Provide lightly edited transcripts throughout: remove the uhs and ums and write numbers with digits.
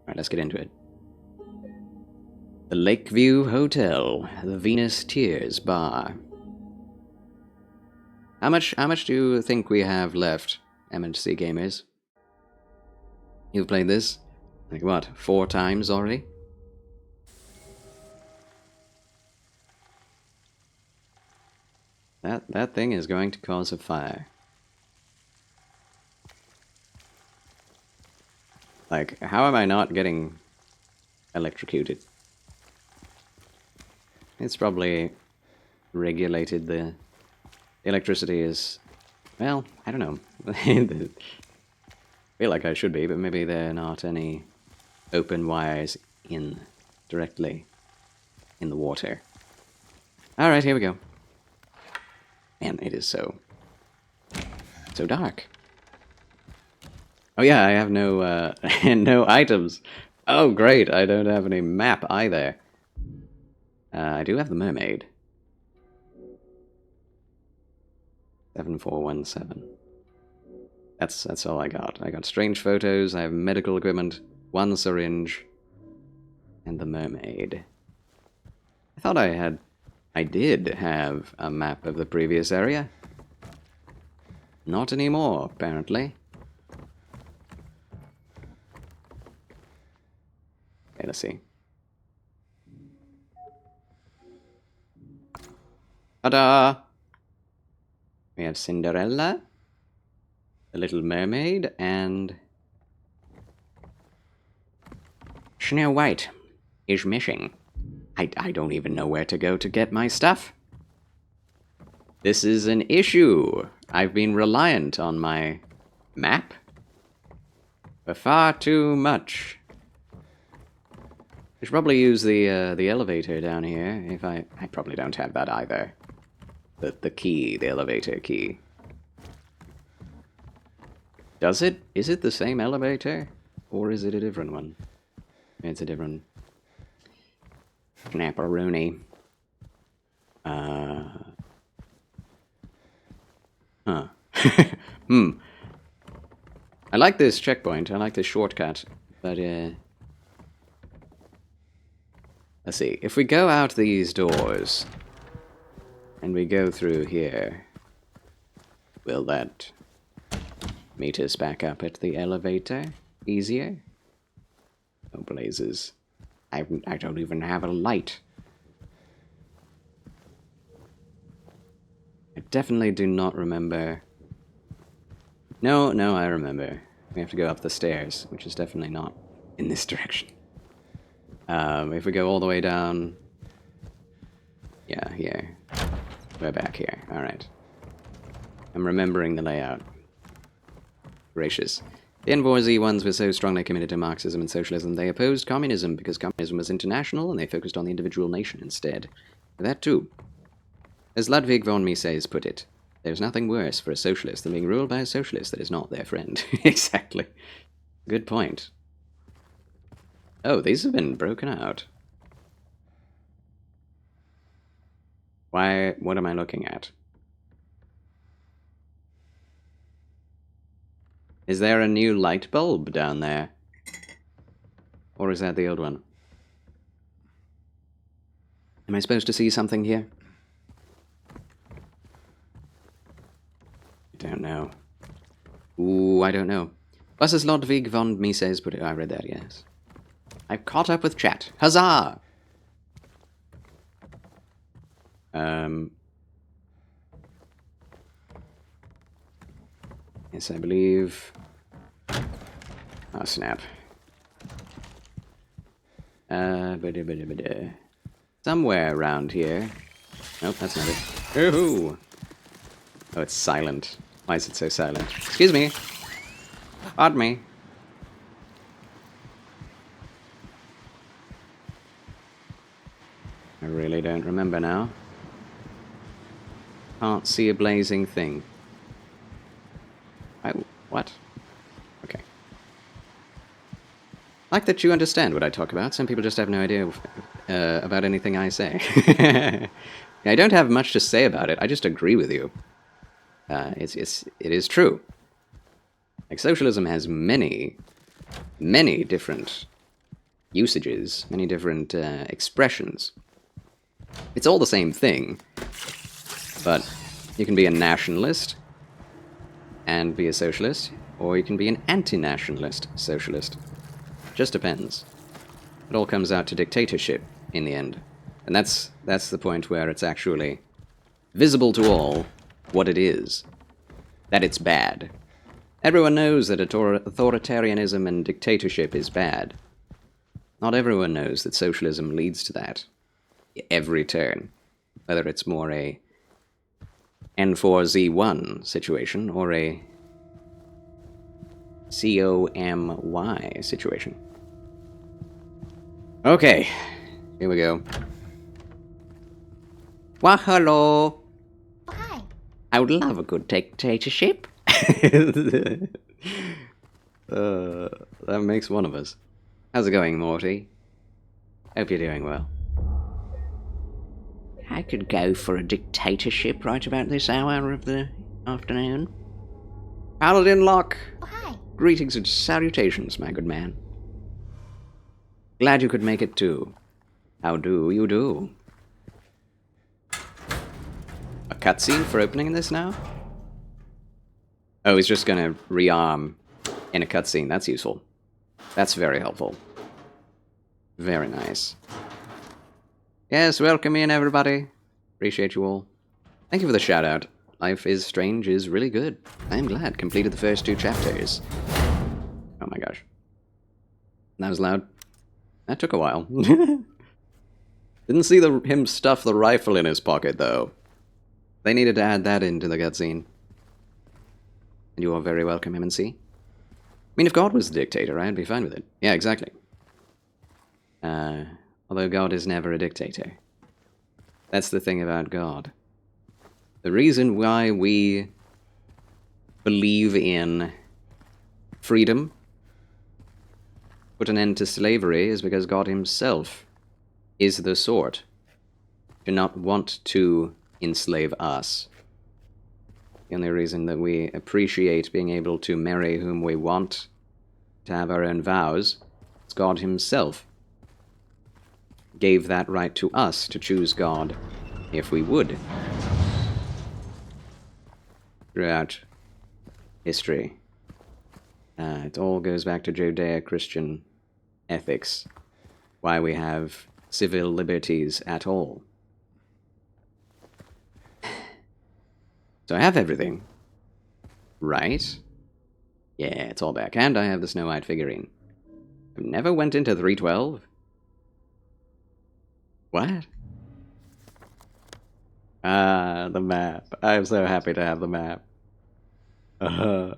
Alright, let's get into it. The Lakeview Hotel, the Venus Tears Bar. How much do you think we have left, MNC gamers? You've played this, like what, 4 times already? That thing is going to cause a fire. Like, how am I not getting electrocuted? It's probably regulated. The electricity is, well, I don't know. I feel like I should be, but maybe there are not any open wires in directly in the water. Alright, here we go. Man, it is so dark. Oh yeah, I have no no items. Oh great, I don't have any map either. I do have the mermaid. 7417. That's all I got. I got strange photos, I have medical equipment, 1 syringe, and the mermaid. I thought I did have a map of the previous area. Not anymore, apparently. Okay, let's see. Ta-da! We have Cinderella, the Little Mermaid, and Snow White is missing. I don't even know where to go to get my stuff. This is an issue. I've been reliant on my map for far too much. I should probably use the elevator down here. If I probably don't have that either. The key, the elevator key. Does it? Is it the same elevator? Or is it a different one? It's a different... Snapperoonie. Huh. I like this checkpoint. I like this shortcut. But, let's see. If we go out these doors... and we go through here, will that meet us back up at the elevator easier? Oh, blazes. I don't even have a light. I definitely do not remember. No, I remember. We have to go up the stairs, which is definitely not in this direction. If we go all the way down... yeah, here. We're back here. Alright. I'm remembering the layout. Gracious. The Envoy ones were so strongly committed to Marxism and socialism, they opposed communism because communism was international and they focused on the individual nation instead. That too. As Ludwig von Mises put it, there's nothing worse for a socialist than being ruled by a socialist that is not their friend. Exactly. Good point. Oh, these have been broken out. Why? What am I looking at? Is there a new light bulb down there? Or is that the old one? Am I supposed to see something here? I don't know. Ooh, I don't know. Was es Ludwig von Mises put it? I read that, yes. I've caught up with chat. Huzzah! Yes, I believe... oh, snap. Somewhere around here. Nope, that's not it. Ooh! Oh, it's silent. Why is it so silent? Excuse me! Pardon me. I really don't remember now. Can't see a blazing thing. What? Okay. I like that you understand what I talk about. Some people just have no idea about anything I say. I don't have much to say about it. I just agree with you. It is true. Like, socialism has many different usages, many different expressions. It's all the same thing, but you can be a nationalist and be a socialist, or you can be an anti-nationalist socialist. Just depends. It all comes out to dictatorship in the end. And that's the point where it's actually visible to all what it is. That it's bad. Everyone knows that authoritarianism and dictatorship is bad. Not everyone knows that socialism leads to that. Every turn. Whether it's more a N4Z1 situation or a COMY situation. Okay, here we go. Well, hello. Oh, hi. I would love a good dictatorship. That makes one of us. How's it going, Morty? Hope you're doing well. I could go for a dictatorship right about this hour of the afternoon. Paladin Locke! Oh, hi. Greetings and salutations, my good man. Glad you could make it too. How do you do? A cutscene for opening this now? Oh, he's just gonna rearm in a cutscene. That's useful. That's very helpful. Very nice. Yes, welcome in, everybody. Appreciate you all. Thank you for the shout-out. Life is Strange is really good. I am glad. Completed the first 2 chapters. Oh my gosh. That was loud. That took a while. Didn't see him stuff the rifle in his pocket, though. They needed to add that into the cutscene. And you are very welcome, MNC. I mean, if God was the dictator, I'd be fine with it. Yeah, exactly. Although God is never a dictator. That's the thing about God. The reason why we believe in freedom, put an end to slavery, is because God himself is the sort to not want to enslave us. The only reason that we appreciate being able to marry whom we want, to have our own vows, is God himself gave that right to us to choose God if we would. Throughout history. It all goes back to Judeo-Christian ethics. Why we have civil liberties at all. So I have everything. Right? Yeah, it's all back. And I have the Snow White figurine. I never went into 312. What? Ah, the map. I'm so happy to have the map. Didn't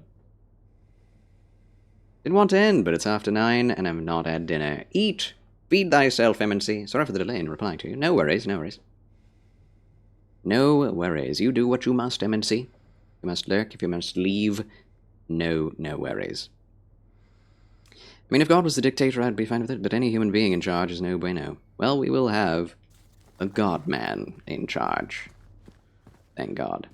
want to end, but it's after 9, and I'm not at dinner. Eat! Feed thyself, MNC. Sorry for the delay in replying to you. No worries, no worries. No worries. You do what you must, MNC. You must lurk, if you must leave. No worries. I mean, if God was the dictator, I'd be fine with it, but any human being in charge is no bueno. Well, we will have a God-man in charge. Thank God.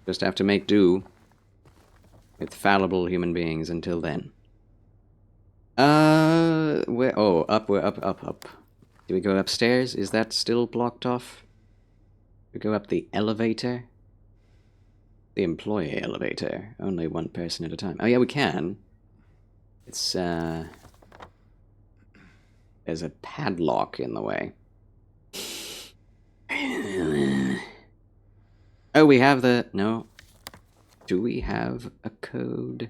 Just have to make do with fallible human beings until then. We're up. Do we go upstairs? Is that still blocked off? We go up the elevator? The employee elevator. Only one person at a time. Oh yeah, we can. It's, there's a padlock in the way. Oh, we have the... No. Do we have a code?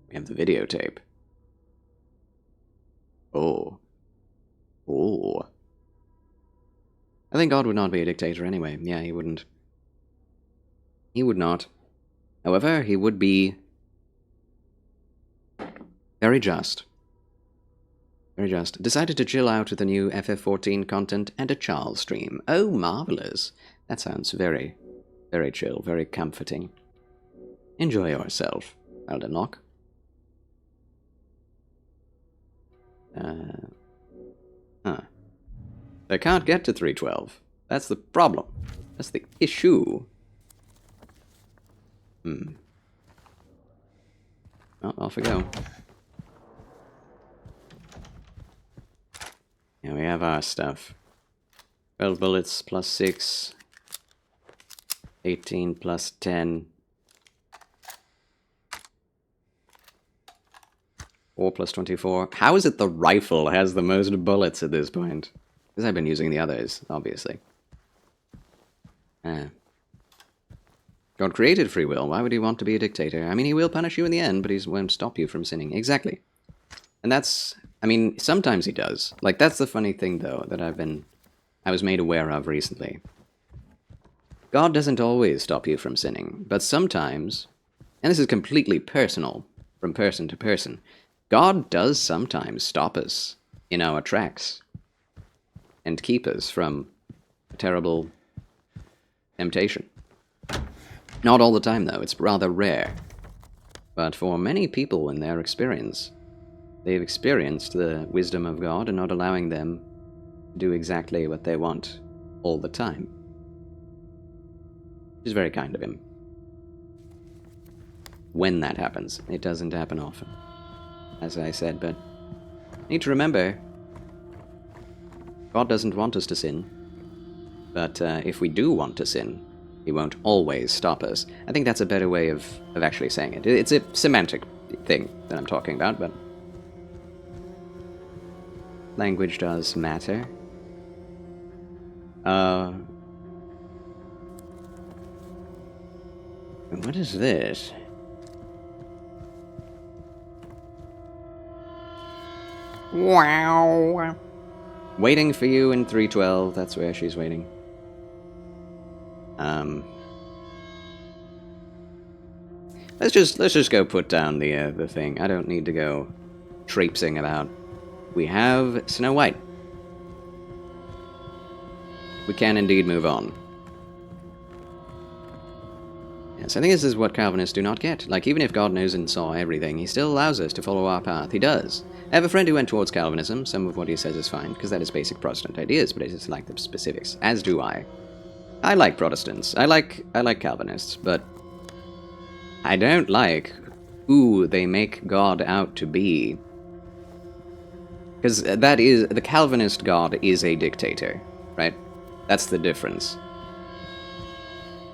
We have the videotape. Oh. I think God would not be a dictator anyway. Yeah, he wouldn't. He would not. However, he would be very just. Very just. Decided to chill out with the new FF14 content and a Charles stream. Oh, marvelous. That sounds very, very chill, very comforting. Enjoy yourself, Elden Locke. I can't get to 312. That's the problem. That's the issue. Oh, off we go. Yeah, we have our stuff. 12 bullets plus 6. 18 plus 10. 4 plus 24. How is it the rifle has the most bullets at this point? Because I've been using the others, obviously. God created free will. Why would he want to be a dictator? I mean, he will punish you in the end, but he won't stop you from sinning. Exactly. And that's... I mean, sometimes he does. Like, that's the funny thing, though, that I was made aware of recently. God doesn't always stop you from sinning, but sometimes, and this is completely personal, from person to person, God does sometimes stop us in our tracks and keep us from a terrible temptation. Not all the time, though. It's rather rare. But for many people in their experience, they've experienced the wisdom of God and not allowing them to do exactly what they want all the time. Which is very kind of him. When that happens. It doesn't happen often, as I said, but you need to remember, God doesn't want us to sin, but if we do want to sin, he won't always stop us. I think that's a better way of actually saying it. It's a semantic thing that I'm talking about, but language does matter. What is this? Wow. Waiting for you in 312. That's where she's waiting. Let's just go put down the thing. I don't need to go traipsing about. We have Snow White. We can indeed move on. Yes, I think this is what Calvinists do not get. Like, even if God knows and saw everything, he still allows us to follow our path. He does. I have a friend who went towards Calvinism. Some of what he says is fine, because that is basic Protestant ideas, but I just like the specifics. As do I. I like Protestants. I like Calvinists, but I don't like who they make God out to be. Because that is... the Calvinist God is a dictator, right? That's the difference.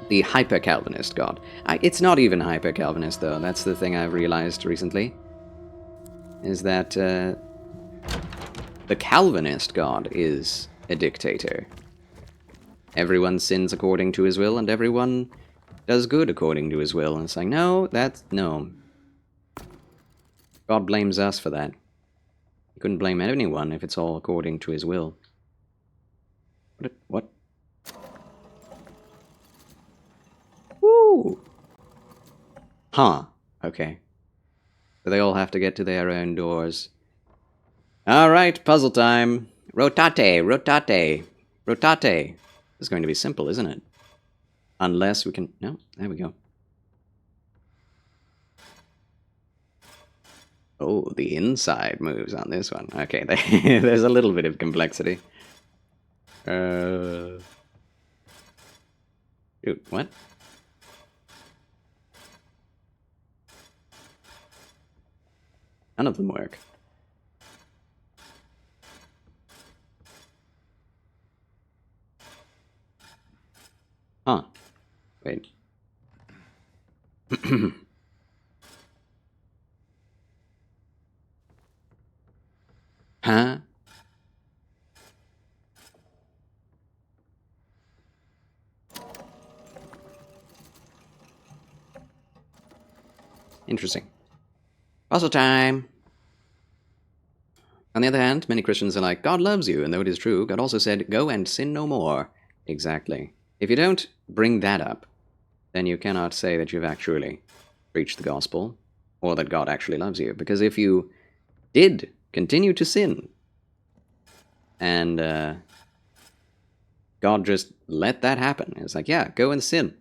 The hyper-Calvinist God. It's not even hyper-Calvinist, though. That's the thing I've realized recently. Is that the Calvinist God is a dictator. Everyone sins according to his will, and everyone does good according to his will. And it's like, no, no. God blames us for that. He couldn't blame anyone if it's all according to his will. What? Woo! Huh. Okay. So they all have to get to their own doors. Alright, puzzle time. Rotate, rotate, rotate. This is going to be simple, isn't it? Unless we can... no, there we go. Oh, the inside moves on this one. Okay, there's a little bit of complexity. Dude, what? None of them work. Huh. Wait. Huh? Interesting. Puzzle time! On the other hand, many Christians are like, God loves you, and though it is true, God also said, go and sin no more. Exactly. If you don't bring that up, then you cannot say that you've actually preached the gospel, or that God actually loves you. Because if you did continue to sin, and God just let that happen, it's like, yeah, go and sin.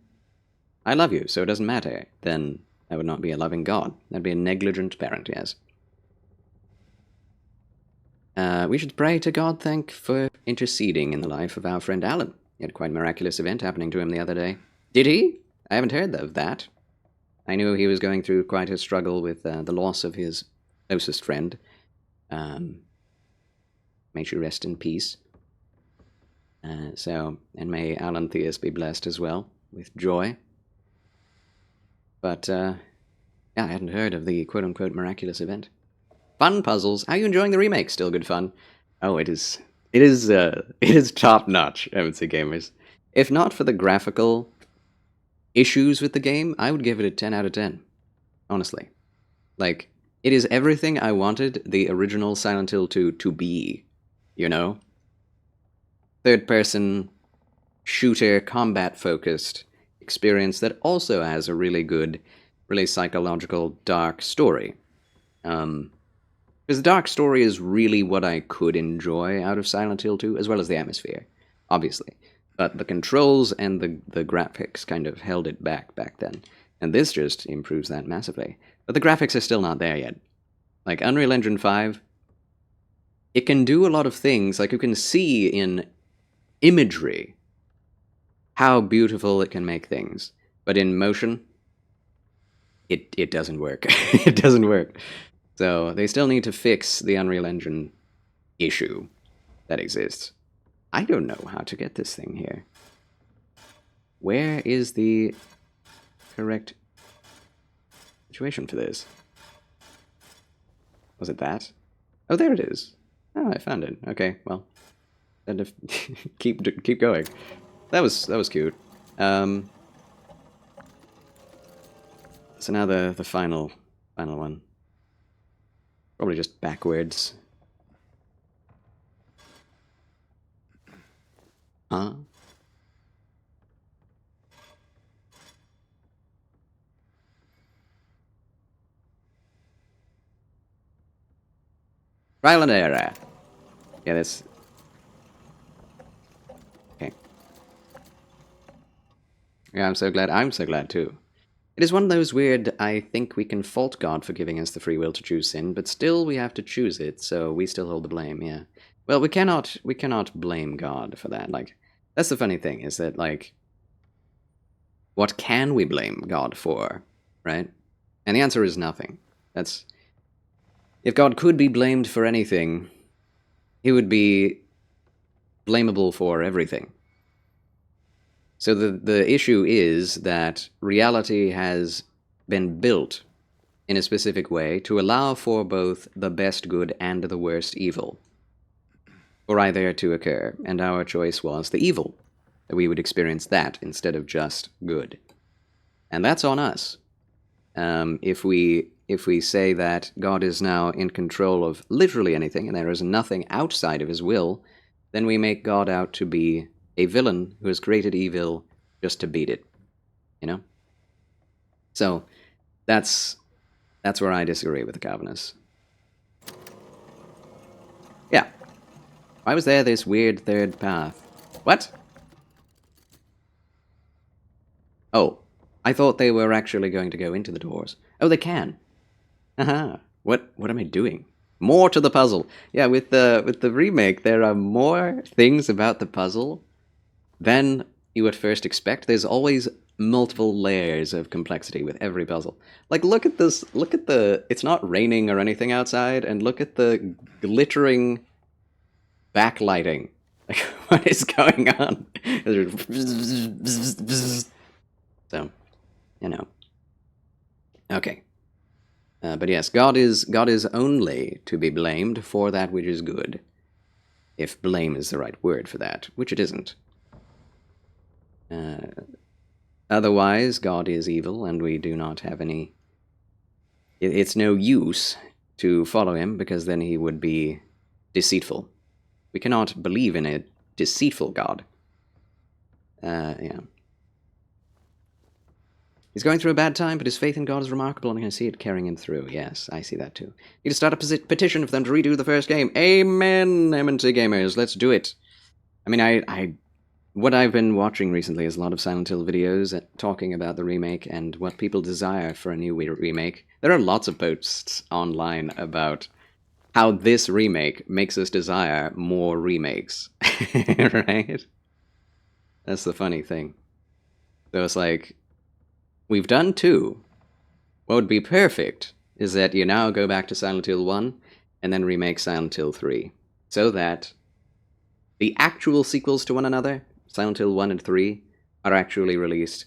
I love you, so it doesn't matter. Then that would not be a loving God. That'd be a negligent parent, yes. We should pray to God, for interceding in the life of our friend Alan. He had quite a miraculous event happening to him the other day. Did he? I haven't heard of that. I knew he was going through quite a struggle with the loss of his closest friend. May she rest in peace. And may Alan Theus be blessed as well with joy. But, yeah, I hadn't heard of the quote-unquote miraculous event. Fun puzzles. How are you enjoying the remake? Still good fun. Oh, it is top-notch, I would say, gamers. If not for the graphical issues with the game, I would give it a 10 out of 10. Honestly. Like, it is everything I wanted the original Silent Hill 2 to be, you know? Third-person, shooter, combat-focused experience that also has a really good, really psychological, dark story. Because the dark story is really what I could enjoy out of Silent Hill 2, as well as the atmosphere, obviously. But the controls and the graphics kind of held it back then. And this just improves that massively. But the graphics are still not there yet. Like, Unreal Engine 5, it can do a lot of things. Like, you can see in imagery how beautiful it can make things. But in motion, it doesn't work. It doesn't work. So they still need to fix the Unreal Engine issue that exists. I don't know how to get this thing here. Where is the correct situation for this? Was it that? Oh, there it is. Oh, I found it. Okay, well, then keep going. That was cute. So now the final one. Probably just backwards. Huh? Trial and error. Yeah, that's... Okay. Yeah, I'm so glad too. It is one of those weird, I think we can fault God for giving us the free will to choose sin, but still we have to choose it, so we still hold the blame, yeah. Well, we cannot blame God for that. Like, that's the funny thing, is that, like, what can we blame God for, right? And the answer is nothing. That's... If God could be blamed for anything, he would be blamable for everything. So the issue is that reality has been built in a specific way to allow for both the best good and the worst evil for either to occur, and our choice was the evil, that we would experience that instead of just good. And that's on us. If we say that God is now in control of literally anything, and there is nothing outside of his will, then we make God out to be a villain who has created evil just to beat it, you know? So, that's where I disagree with the Calvinists. Yeah. Why was there this weird third path? What? Oh, I thought they were actually going to go into the doors. Oh, they can. Aha. What am I doing? More to the puzzle. Yeah, with the remake, there are more things about the puzzle than you would first expect. There's always multiple layers of complexity with every puzzle. Like, look at this. Look at the... It's not raining or anything outside, and look at the glittering backlighting. Like, what is going on? So, you know. Okay. But yes, God is only to be blamed for that which is good. If blame is the right word for that, which it isn't. Otherwise, God is evil, and we do not have any... It's no use to follow him, because then he would be deceitful. We cannot believe in a deceitful God. Yeah. He's going through a bad time, but his faith in God is remarkable, and I can see it carrying him through. Yes, I see that too. Need to start a petition for them to redo the first game. Amen, MNC gamers. Let's do it. I mean, what I've been watching recently is a lot of Silent Hill videos talking about the remake and what people desire for a new remake. There are lots of posts online about how this remake makes us desire more remakes. Right? That's the funny thing. So it's like, we've done 2. What would be perfect is that you now go back to Silent Hill 1 and then remake Silent Hill 3. So that the actual sequels to one another, Silent Hill 1 and 3, are actually released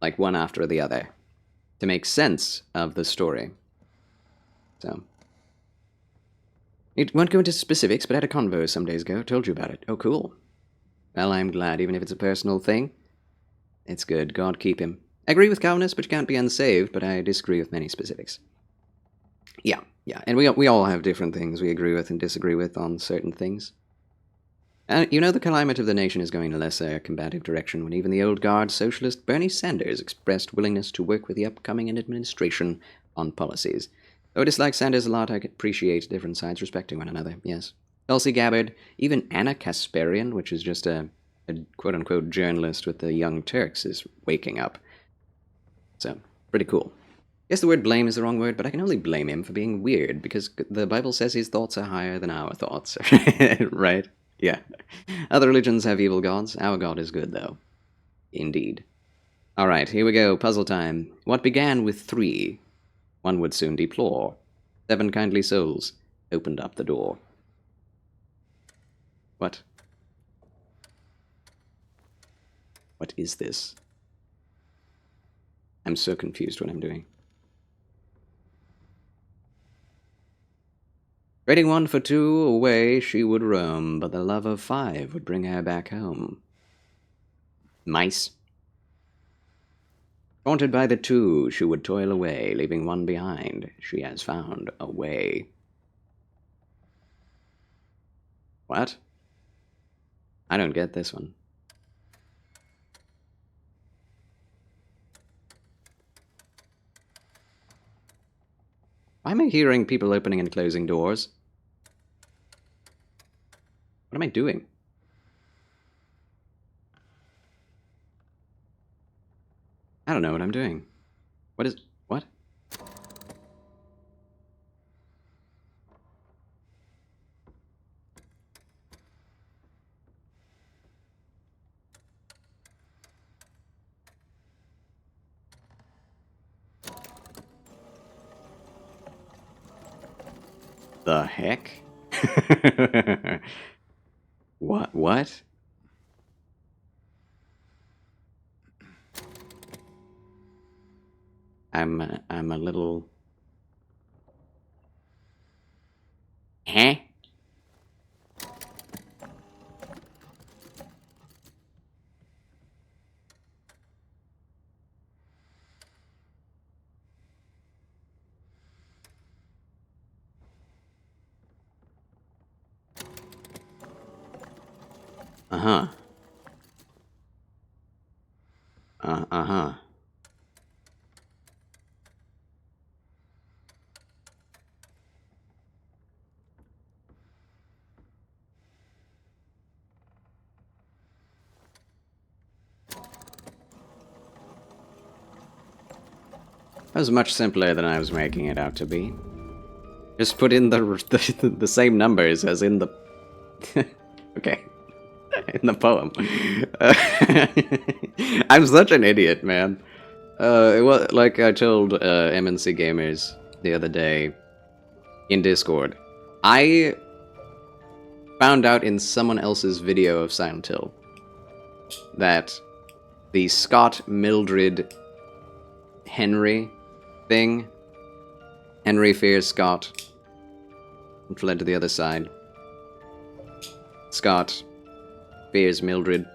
like one after the other to make sense of the story. So, it won't go into specifics, but I had a convo some days ago. Told you about it. Oh, cool. Well, I'm glad, even if it's a personal thing. It's good. God keep him. I agree with Calvinists, but you can't be unsaved, but I disagree with many specifics. Yeah. And we all have different things we agree with and disagree with on certain things. You know, the climate of the nation is going in a less combative direction when even the old guard socialist Bernie Sanders expressed willingness to work with the upcoming administration on policies. Though I dislike Sanders a lot, I appreciate different sides respecting one another, yes. Tulsi Gabbard, even Anna Kasparian, which is just a quote-unquote journalist with the Young Turks, is waking up. So, pretty cool. Guess the word blame is the wrong word, but I can only blame him for being weird, because the Bible says his thoughts are higher than our thoughts, right? Yeah. Other religions have evil gods. Our God is good, though. Indeed. Alright, here we go. Puzzle time. What began with 3, one would soon deplore. 7 kindly souls opened up the door. What? What is this? I'm so confused what I'm doing. Trading 1 for 2, away she would roam, but the love of 5 would bring her back home. Mice. Haunted by the 2, she would toil away, leaving 1 behind. She has found a way. What? I don't get this one. Why am I hearing people opening and closing doors? What am I doing? I don't know what I'm doing. What? The heck? What? I'm a little... Huh? Uh-huh. Uh-huh. That was much simpler than I was making it out to be. Just put in the same numbers as in the... okay. In the poem. I'm such an idiot, man. It was, like I told MNC Gamers the other day in Discord, I found out in someone else's video of Silent Hill that the Scott Mildred Henry thing, Henry fears Scott, and fled to the other side. Scott fears Mildred,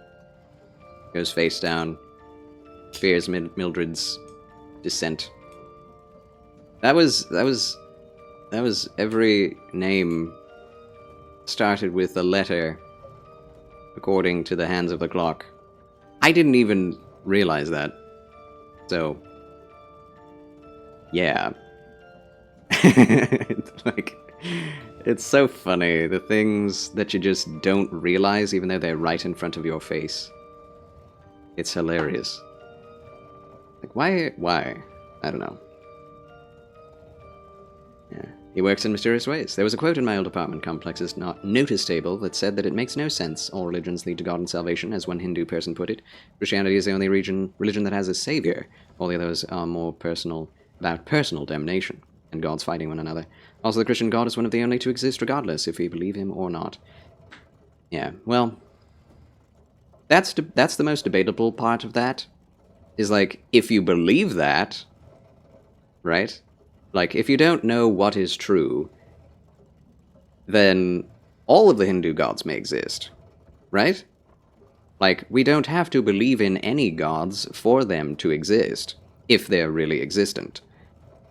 goes face down, fears Mildred's descent. That was every name started with a letter according to the hands of the clock. I didn't even realize that. So, yeah. Like, it's so funny, the things that you just don't realize even though they're right in front of your face. It's hilarious. Like, why? I don't know. Yeah. He works in mysterious ways. There was a quote in my old apartment complex's notice table that said that it makes no sense all religions lead to God and salvation, as one Hindu person put it. Christianity is the only religion that has a savior. All the others are more personal, about personal damnation, and gods fighting one another. Also, the Christian God is one of the only to exist regardless if we believe him or not. Yeah, well, that's the most debatable part of that, is like, if you believe that, right? Like, if you don't know what is true, then all of the Hindu gods may exist, right? Like, we don't have to believe in any gods for them to exist, if they're really existent.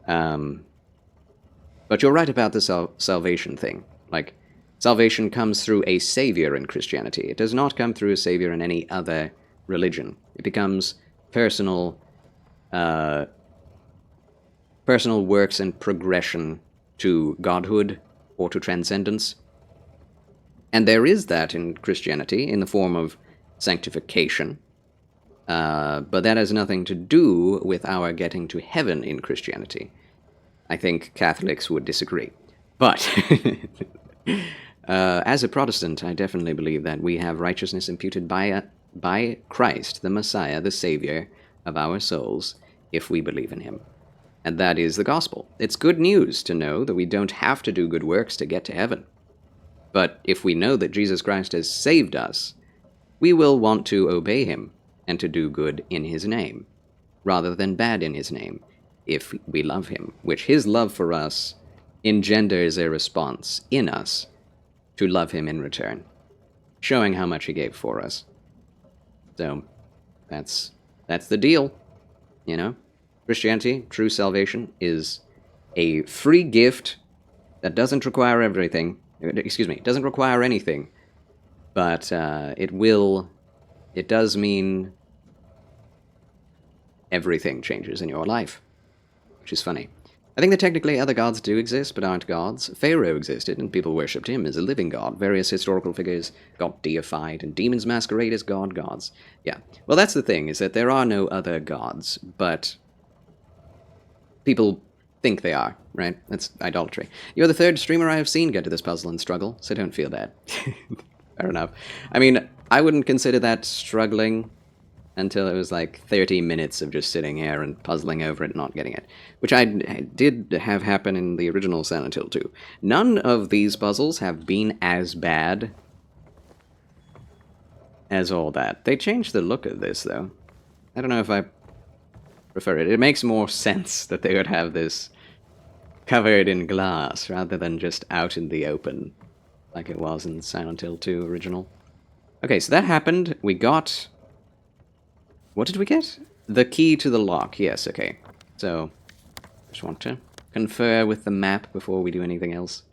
But you're right about the salvation thing. Like, salvation comes through a savior in Christianity. It does not come through a savior in any other religion. It becomes personal works and progression to godhood or to transcendence. And there is that in Christianity in the form of sanctification. But that has nothing to do with our getting to heaven in Christianity. I think Catholics would disagree. But as a Protestant, I definitely believe that we have righteousness imputed by Christ, the Messiah, the Savior of our souls, if we believe in him. And that is the gospel. It's good news to know that we don't have to do good works to get to heaven. But if we know that Jesus Christ has saved us, we will want to obey him and to do good in his name, rather than bad in his name, if we love him, which his love for us engenders a response in us to love him in return, showing how much he gave for us. So, that's the deal, you know? Christianity, true salvation, is a free gift that doesn't require everything. Doesn't require anything, but it does mean everything changes in your life, which is funny. I think that technically other gods do exist, but aren't gods. Pharaoh existed, and people worshipped him as a living god. Various historical figures got deified, and demons masquerade as gods. Yeah, well, that's the thing, is that there are no other gods, but people think they are, right? That's idolatry. You're the third streamer I have seen get to this puzzle and struggle, so don't feel bad. Fair enough. I mean, I wouldn't consider that struggling until it was like 30 minutes of just sitting here and puzzling over it and not getting it, which I did have happen in the original Silent Hill 2. None of these puzzles have been as bad as all that. They changed the look of this, though. I don't know if I prefer it. It makes more sense that they would have this covered in glass rather than just out in the open like it was in Silent Hill 2 original. Okay, so that happened. We got... What did we get? The key to the lock. Yes, okay. So, just want to confer with the map before we do anything else.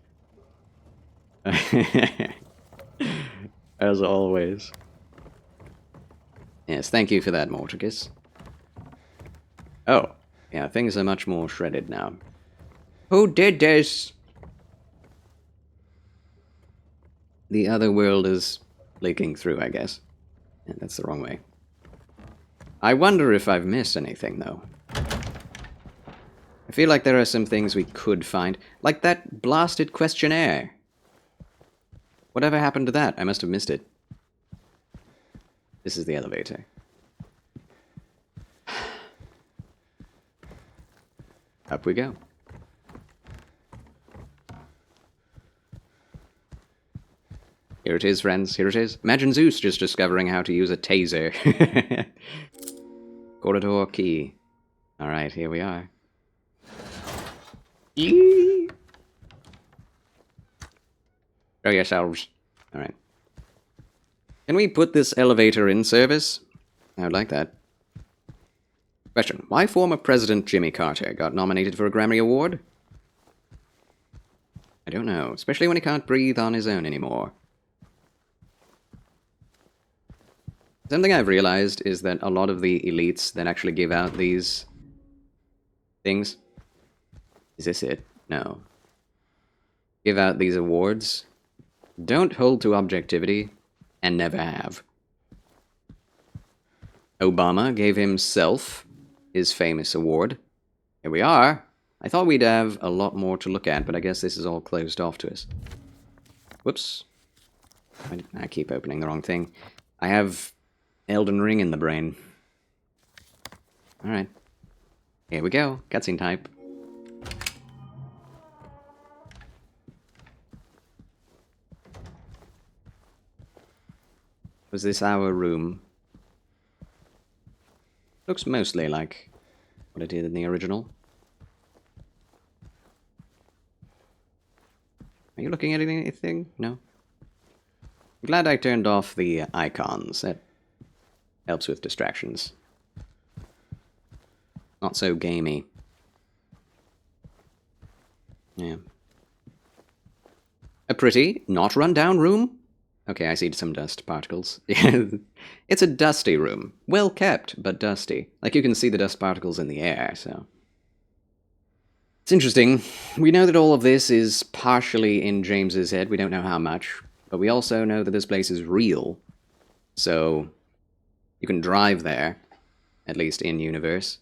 As always. Yes, thank you for that, Morticus. Oh, yeah, things are much more shredded now. Who did this? The other world is leaking through, I guess. Yeah, that's the wrong way. I wonder if I've missed anything, though. I feel like there are some things we could find. Like that blasted questionnaire. Whatever happened to that? I must have missed it. This is the elevator. Up we go. Here it is, friends. Here it is. Imagine Zeus just discovering how to use a taser. Corridor key. Alright, here we are. Yee! Show yourselves. Alright. Can we put this elevator in service? I would like that. Question. Why former President Jimmy Carter got nominated for a Grammy Award? I don't know, especially when he can't breathe on his own anymore. Something I've realized is that a lot of the elites that actually give out these things... Is this it? No. Give out these awards don't hold to objectivity and never have. Obama gave himself his famous award. Here we are. I thought we'd have a lot more to look at, but I guess this is all closed off to us. Whoops. I keep opening the wrong thing. I have Elden Ring in the brain. Alright. Here we go. Cutscene type. Was this our room? Looks mostly like what it did in the original. Are you looking at anything? No? I'm glad I turned off the icons. That helps with distractions. Not so gamey. Yeah. A pretty, not run-down room? Okay, I see some dust particles. It's a dusty room. Well kept, but dusty. Like, you can see the dust particles in the air, so... It's interesting. We know that all of this is partially in James's head. We don't know how much. But we also know that this place is real. So, you can drive there. At least in universe.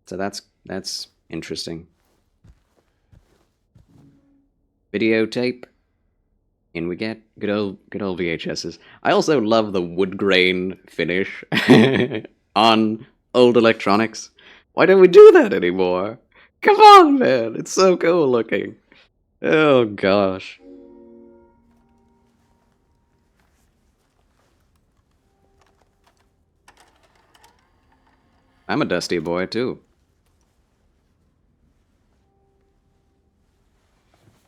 So that's interesting. Videotape. In we get. Good old VHSs. I also love the wood grain finish on old electronics. Why don't we do that anymore? Come on, man. It's so cool looking. Oh, gosh. I'm a dusty boy, too.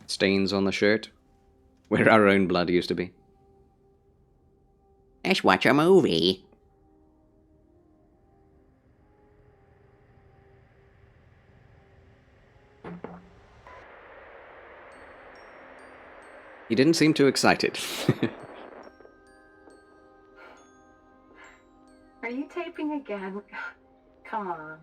Stains on the shirt. Where our own blood used to be. Let's watch a movie. He didn't seem too excited. Are you taping again? Come on.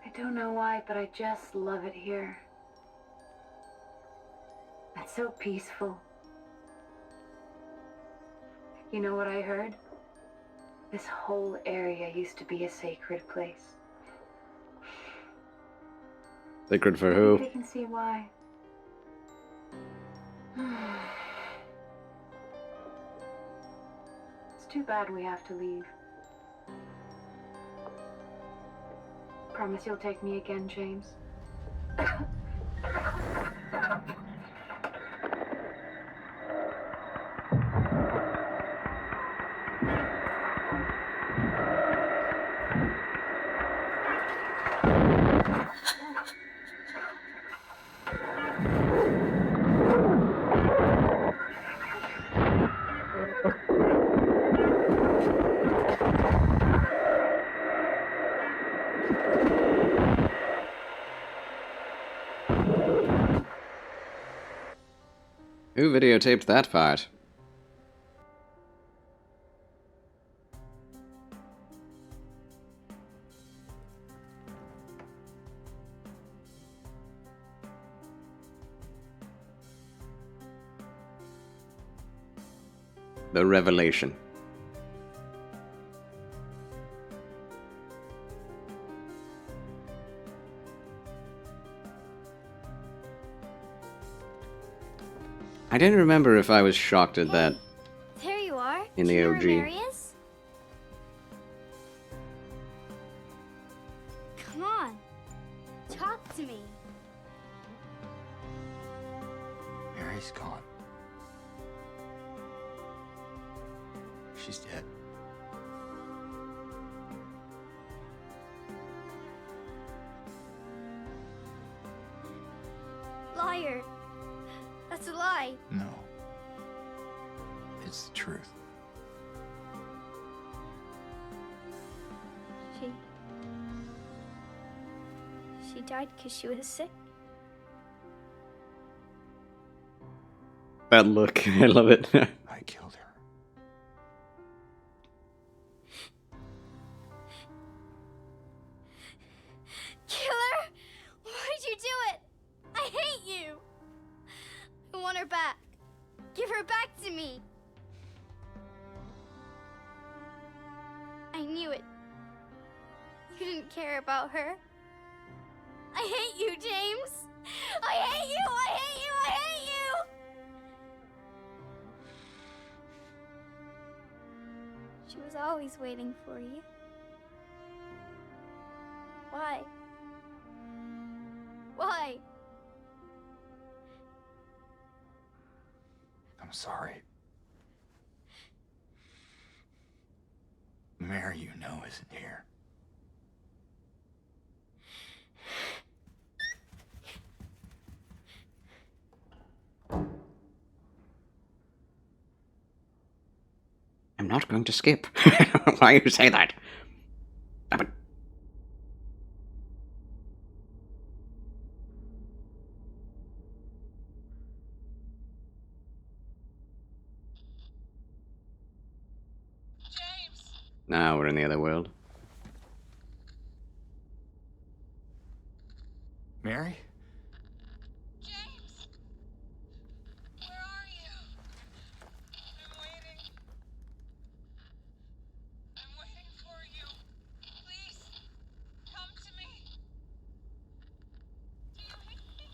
I don't know why, but I just love it here. It's so peaceful. You know what I heard? This whole area used to be a sacred place. Sacred for who? I think I can see why. It's too bad we have to leave. Promise you'll take me again, James. Who videotaped that part? The revelation. I don't remember if I was shocked at that There you are. in the Do you know OG. where Mary is? Come on. Talk to me. Mary's gone. She's dead. Liar. That's a lie. No. It's the truth. She died because she was sick. That look, I love it. I killed her. Killer? Why did you do about her. I hate you, James. I hate you. I hate you. I hate you. She was always waiting for you. Why? Why? I'm sorry. Mary, you know, isn't here. I'm not going to skip. Why you say that? Stop it. Now we're in the other world. Mary? James! Where are you? I'm waiting. I'm waiting for you. Please, come to me. Do you hear me?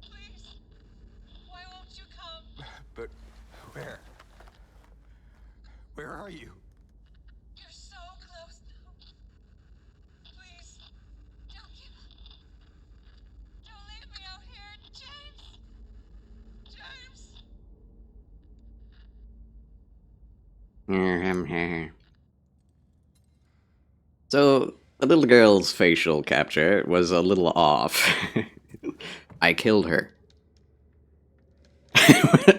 Please, why won't you come? But where? Where are you? You're so close now. Please, don't give up. Don't leave me out here, James! James! So, the little girl's facial capture was a little off. I killed her.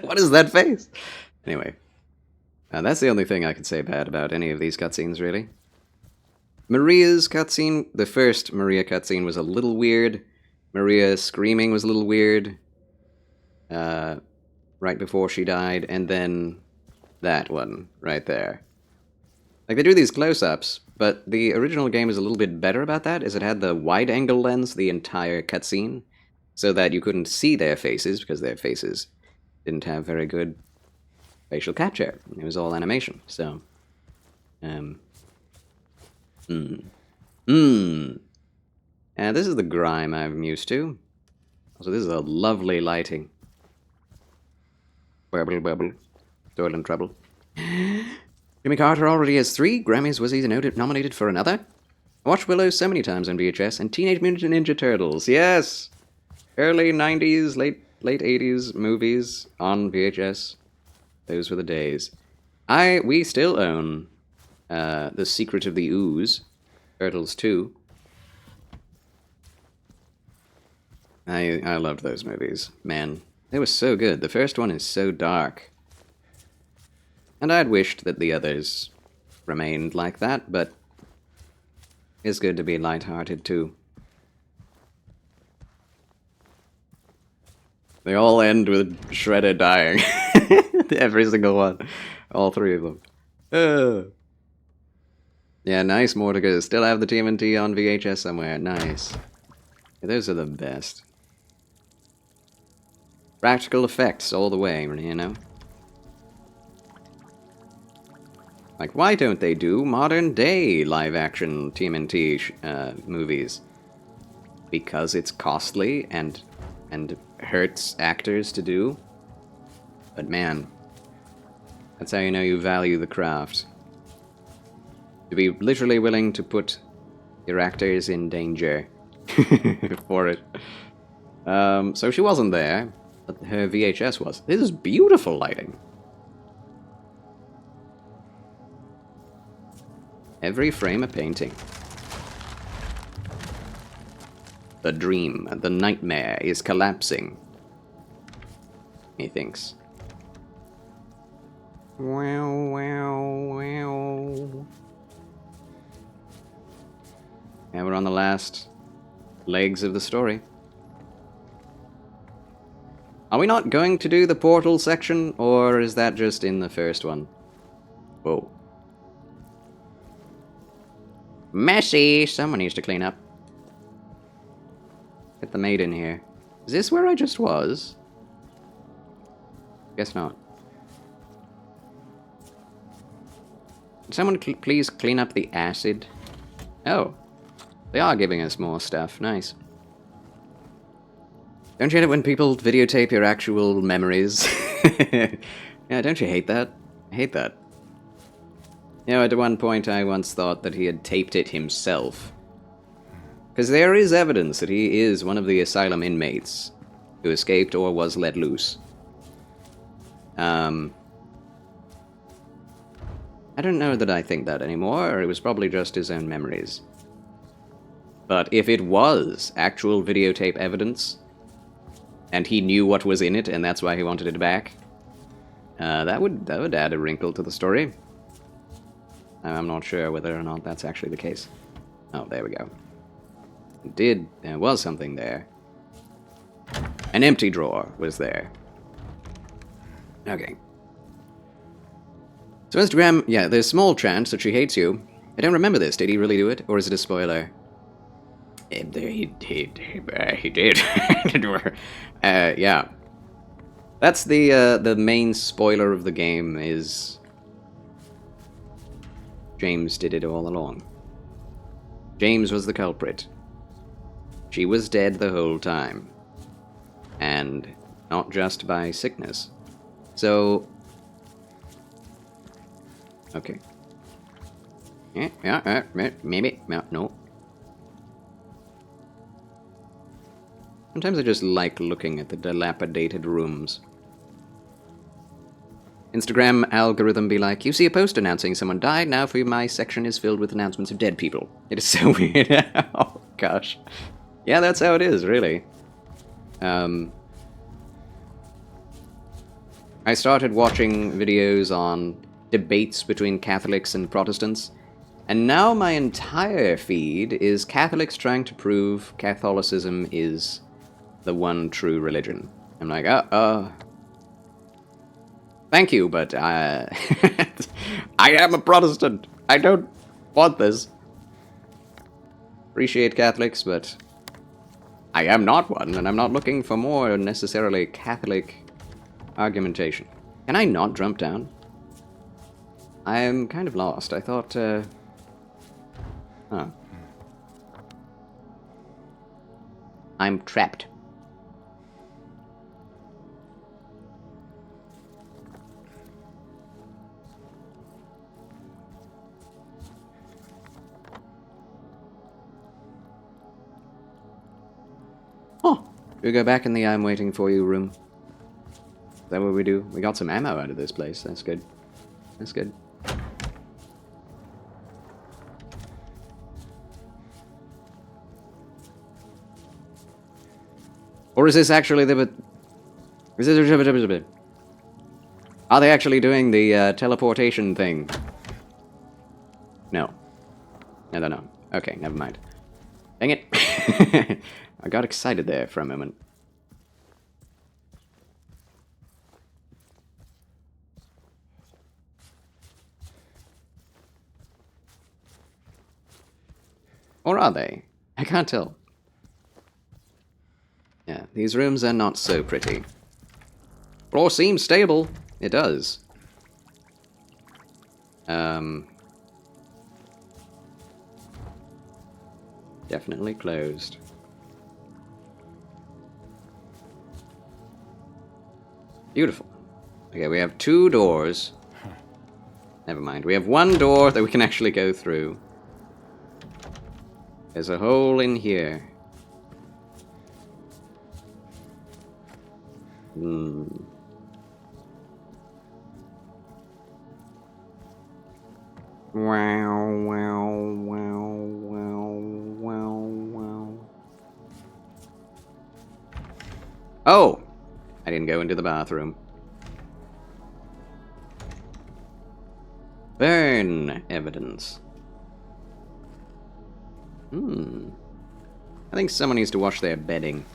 What is that face? Anyway. That's the only thing I can say bad about any of these cutscenes, really. Maria's cutscene, the first Maria cutscene, was a little weird. Maria screaming was a little weird. Right before she died, and then that one right there. Like, they do these close-ups, but the original game is a little bit better about that, as it had the wide-angle lens the entire cutscene, so that you couldn't see their faces, because their faces didn't have very good facial capture. It was all animation, so... And this is the grime I'm used to. So this is a lovely lighting. Bubble, bubble. Toil and trouble. Jimmy Carter already has 3 Grammys. Was he nominated for another? I watched Willow so many times on VHS, and Teenage Mutant Ninja Turtles. Yes! Early 90s, late 80s movies on VHS. Those were the days. We still own The Secret of the Ooze, Turtles 2. I loved those movies. Man, they were so good. The first one is so dark. And I'd wished that the others remained like that, but it's good to be lighthearted too. They all end with Shredder dying. Every single one. All 3 of them. Yeah, nice, Mordecai. Still have the TMNT on VHS somewhere. Nice. Yeah, those are the best. Practical effects all the way, you know? Like, why don't they do modern-day live-action TMNT movies? Because it's costly and hurts actors to do. But man, that's how you know you value the craft. To be literally willing to put your actors in danger for it. So she wasn't there, but her VHS was. This is beautiful lighting. Every frame a painting. The dream, the nightmare is collapsing, he thinks. Wow, wow, wow. And we're on the last legs of the story. Are we not going to do the portal section, or is that just in the first one? Whoa. Messy! Someone needs to clean up. Get the maid in here. Is this where I just was? Guess not. Can someone please clean up the acid? Oh. They are giving us more stuff. Nice. Don't you hate it when people videotape your actual memories? Yeah, don't you hate that? I hate that. You know, at one point I once thought that he had taped it himself. Because there is evidence that he is one of the asylum inmates who escaped or was let loose. I don't know that I think that anymore, or it was probably just his own memories. But if it was actual videotape evidence, and he knew what was in it, and that's why he wanted it back, that would add a wrinkle to the story. I'm not sure whether or not that's actually the case. Oh, there we go. There was something there. An empty drawer was there. Okay. So Instagram, yeah, there's small chance that she hates you. I don't remember this. Did he really do it? Or is it a spoiler? He did. Yeah. That's the main spoiler of the game is James did it all along. James was the culprit. She was dead the whole time. And not just by sickness. So... Okay. Yeah, maybe. No. Sometimes I just like looking at the dilapidated rooms. Instagram algorithm be like, you see a post announcing someone died, now for my section is filled with announcements of dead people. It is so weird. Oh, gosh. Yeah, that's how it is, really. I started watching videos on debates between Catholics and Protestants, and now my entire feed is Catholics trying to prove Catholicism is the one true religion. I'm like, thank you, but I am a Protestant. I don't want this. Appreciate Catholics, but I am not one, and I'm not looking for more necessarily Catholic argumentation. Can I not jump down? I'm kind of lost. I thought, huh. I'm trapped. Oh, we go back in the I'm waiting for you room. Is that what we do? We got some ammo out of this place. That's good. That's good. Or is this actually the... Are they actually doing the teleportation thing? No. No, they're not. Okay, never mind. Dang it. I got excited there for a moment. Or are they? I can't tell. Yeah, these rooms are not so pretty. Floor seems stable. It does. Definitely closed. Beautiful. Okay, we have 2 doors. Never mind. We have 1 door that we can actually go through. There's a hole in here. Wow, wow, wow, wow, wow, wow. Oh! I didn't go into the bathroom. Burn evidence. I think someone needs to wash their bedding.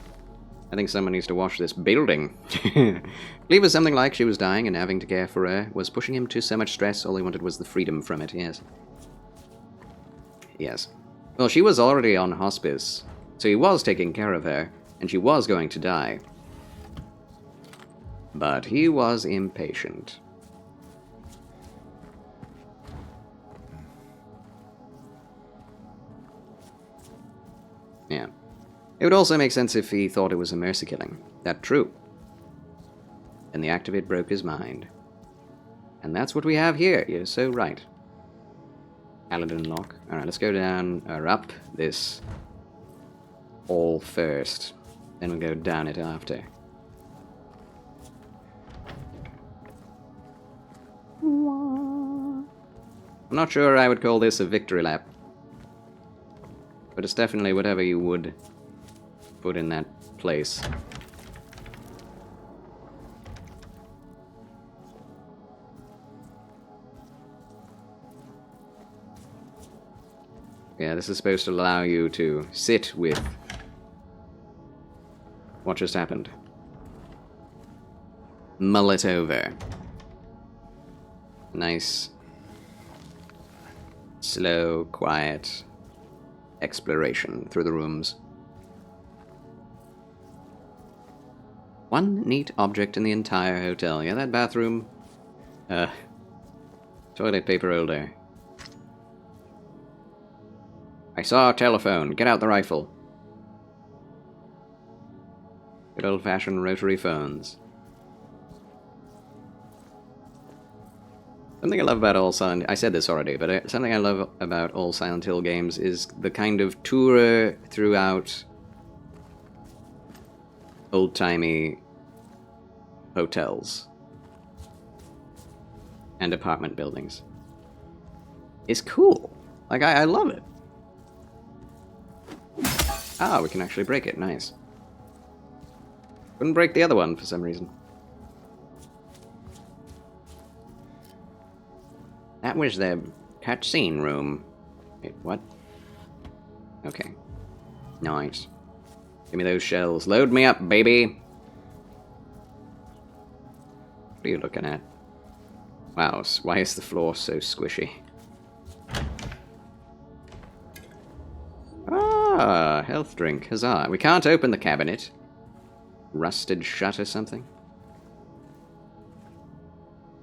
I think someone needs to wash this building. Believe it was something like she was dying and having to care for her was pushing him to so much stress, all he wanted was the freedom from it, yes. Yes. Well, she was already on hospice, so he was taking care of her, and she was going to die. But he was impatient. Yeah. It would also make sense if he thought it was a mercy killing. That's true. And the act of it broke his mind. And that's what we have here. You're so right. Paladin lock. Alright, let's go down, or up this hall first. Then we'll go down it after. I'm not sure I would call this a victory lap. But it's definitely whatever you would put in that place. Yeah, this is supposed to allow you to sit with what just happened. Mull it over. Nice, slow, quiet exploration through the rooms. One neat object in the entire hotel. Yeah, that bathroom. Toilet paper holder. I saw a telephone. Get out the rifle. Good old-fashioned rotary phones. Something I love about all Silent... I said this already, but something I love about all Silent Hill games is the kind of tour throughout old-timey hotels and apartment buildings. It's cool. Like, I love it. Ah, we can actually break it. Nice. Couldn't break the other one for some reason. That was the cutscene room. Wait, what? Okay. Nice. Give me those shells. Load me up, baby! What are you looking at? Wow, why is the floor so squishy? Ah, health drink. Huzzah. We can't open the cabinet. Rusted shut or something?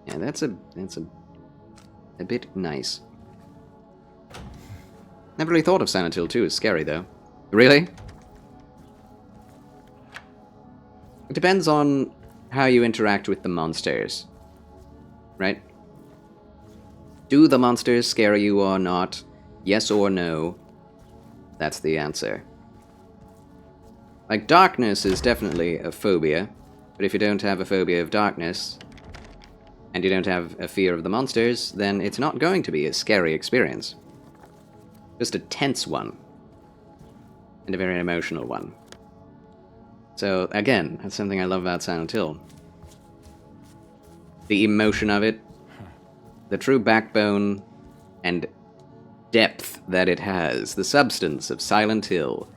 Yeah, that's a bit nice. Never really thought of Silent Hill 2 as scary, though. Really? It depends on how you interact with the monsters. Right? Do the monsters scare you or not? Yes or no? That's the answer. Like, darkness is definitely a phobia, but if you don't have a phobia of darkness, and you don't have a fear of the monsters, then it's not going to be a scary experience. Just a tense one. And a very emotional one. So, again, that's something I love about Silent Hill. The emotion of it, the true backbone and depth that it has, the substance of Silent Hill,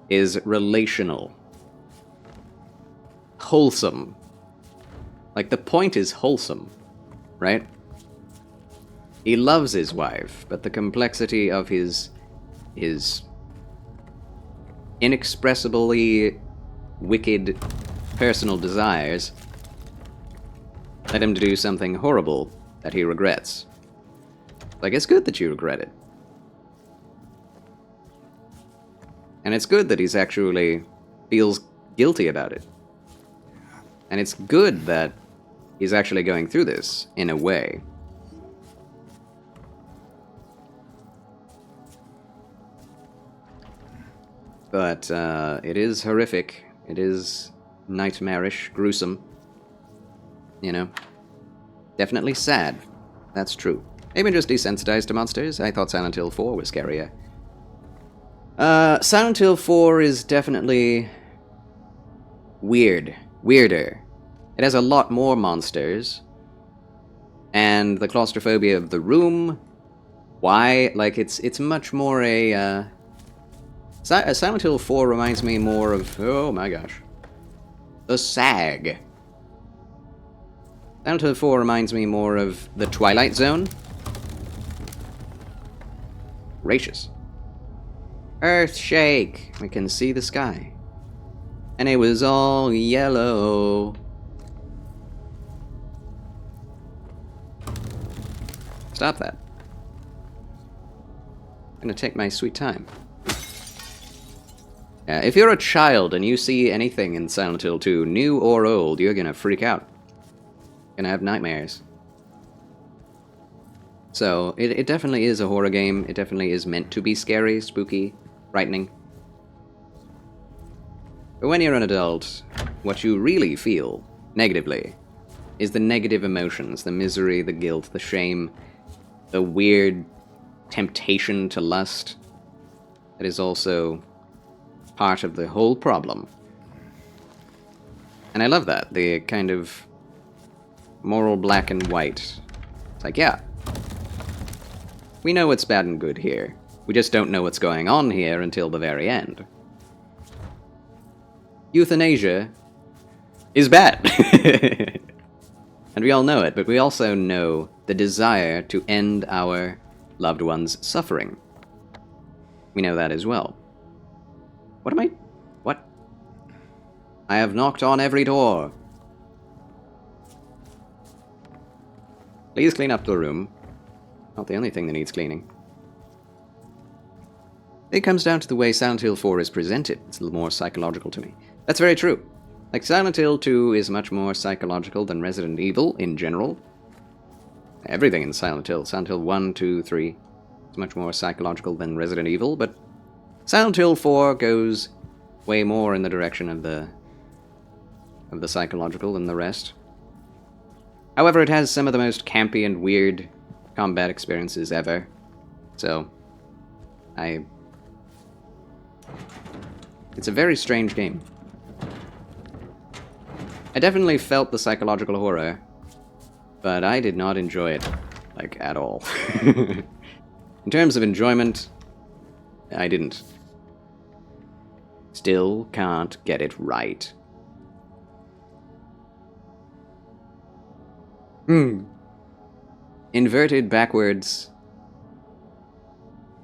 is relational. Wholesome. Like, the point is wholesome, right? He loves his wife, but the complexity of his inexpressibly wicked personal desires led him to do something horrible that he regrets. Like, it's good that you regret it. And it's good that he's actually feels guilty about it. And it's good that he's actually going through this, in a way. But, it is horrific. It is nightmarish, gruesome. You know? Definitely sad. That's true. Maybe just desensitized to monsters. I thought Silent Hill 4 was scarier. Silent Hill 4 is definitely weirder. It has a lot more monsters, and the claustrophobia of the room. Why? Like, it's much more a. Silent Hill 4 reminds me more of, oh my gosh, the SAG. Silent Hill 4 reminds me more of the Twilight Zone. Gracious. Earthshake! We can see the sky. And it was all yellow. Stop that. I'm gonna take my sweet time. If you're a child and you see anything in Silent Hill 2, new or old, you're gonna freak out. Gonna have nightmares. So, it definitely is a horror game. It definitely is meant to be scary, spooky, frightening. But when you're an adult, what you really feel, negatively, is the negative emotions, the misery, the guilt, the shame, the weird temptation to lust. That is also part of the whole problem. And I love that, the kind of moral black and white. It's like, yeah, we know what's bad and good here. We just don't know what's going on here until the very end. Euthanasia is bad. And we all know it, but we also know the desire to end our loved ones' suffering. We know that as well. What? I have knocked on every door. Please clean up the room. Not the only thing that needs cleaning. It comes down to the way Silent Hill 4 is presented. It's a little more psychological to me. That's very true. Like, Silent Hill 2 is much more psychological than Resident Evil in general. Everything in Silent Hill 1, 2, 3, is much more psychological than Resident Evil, but Silent Hill 4 goes way more in the direction of the psychological than the rest. However, it has some of the most campy and weird combat experiences ever. So, it's a very strange game. I definitely felt the psychological horror, but I did not enjoy it, like, at all. In terms of enjoyment, I didn't. Still can't get it right. Inverted backwards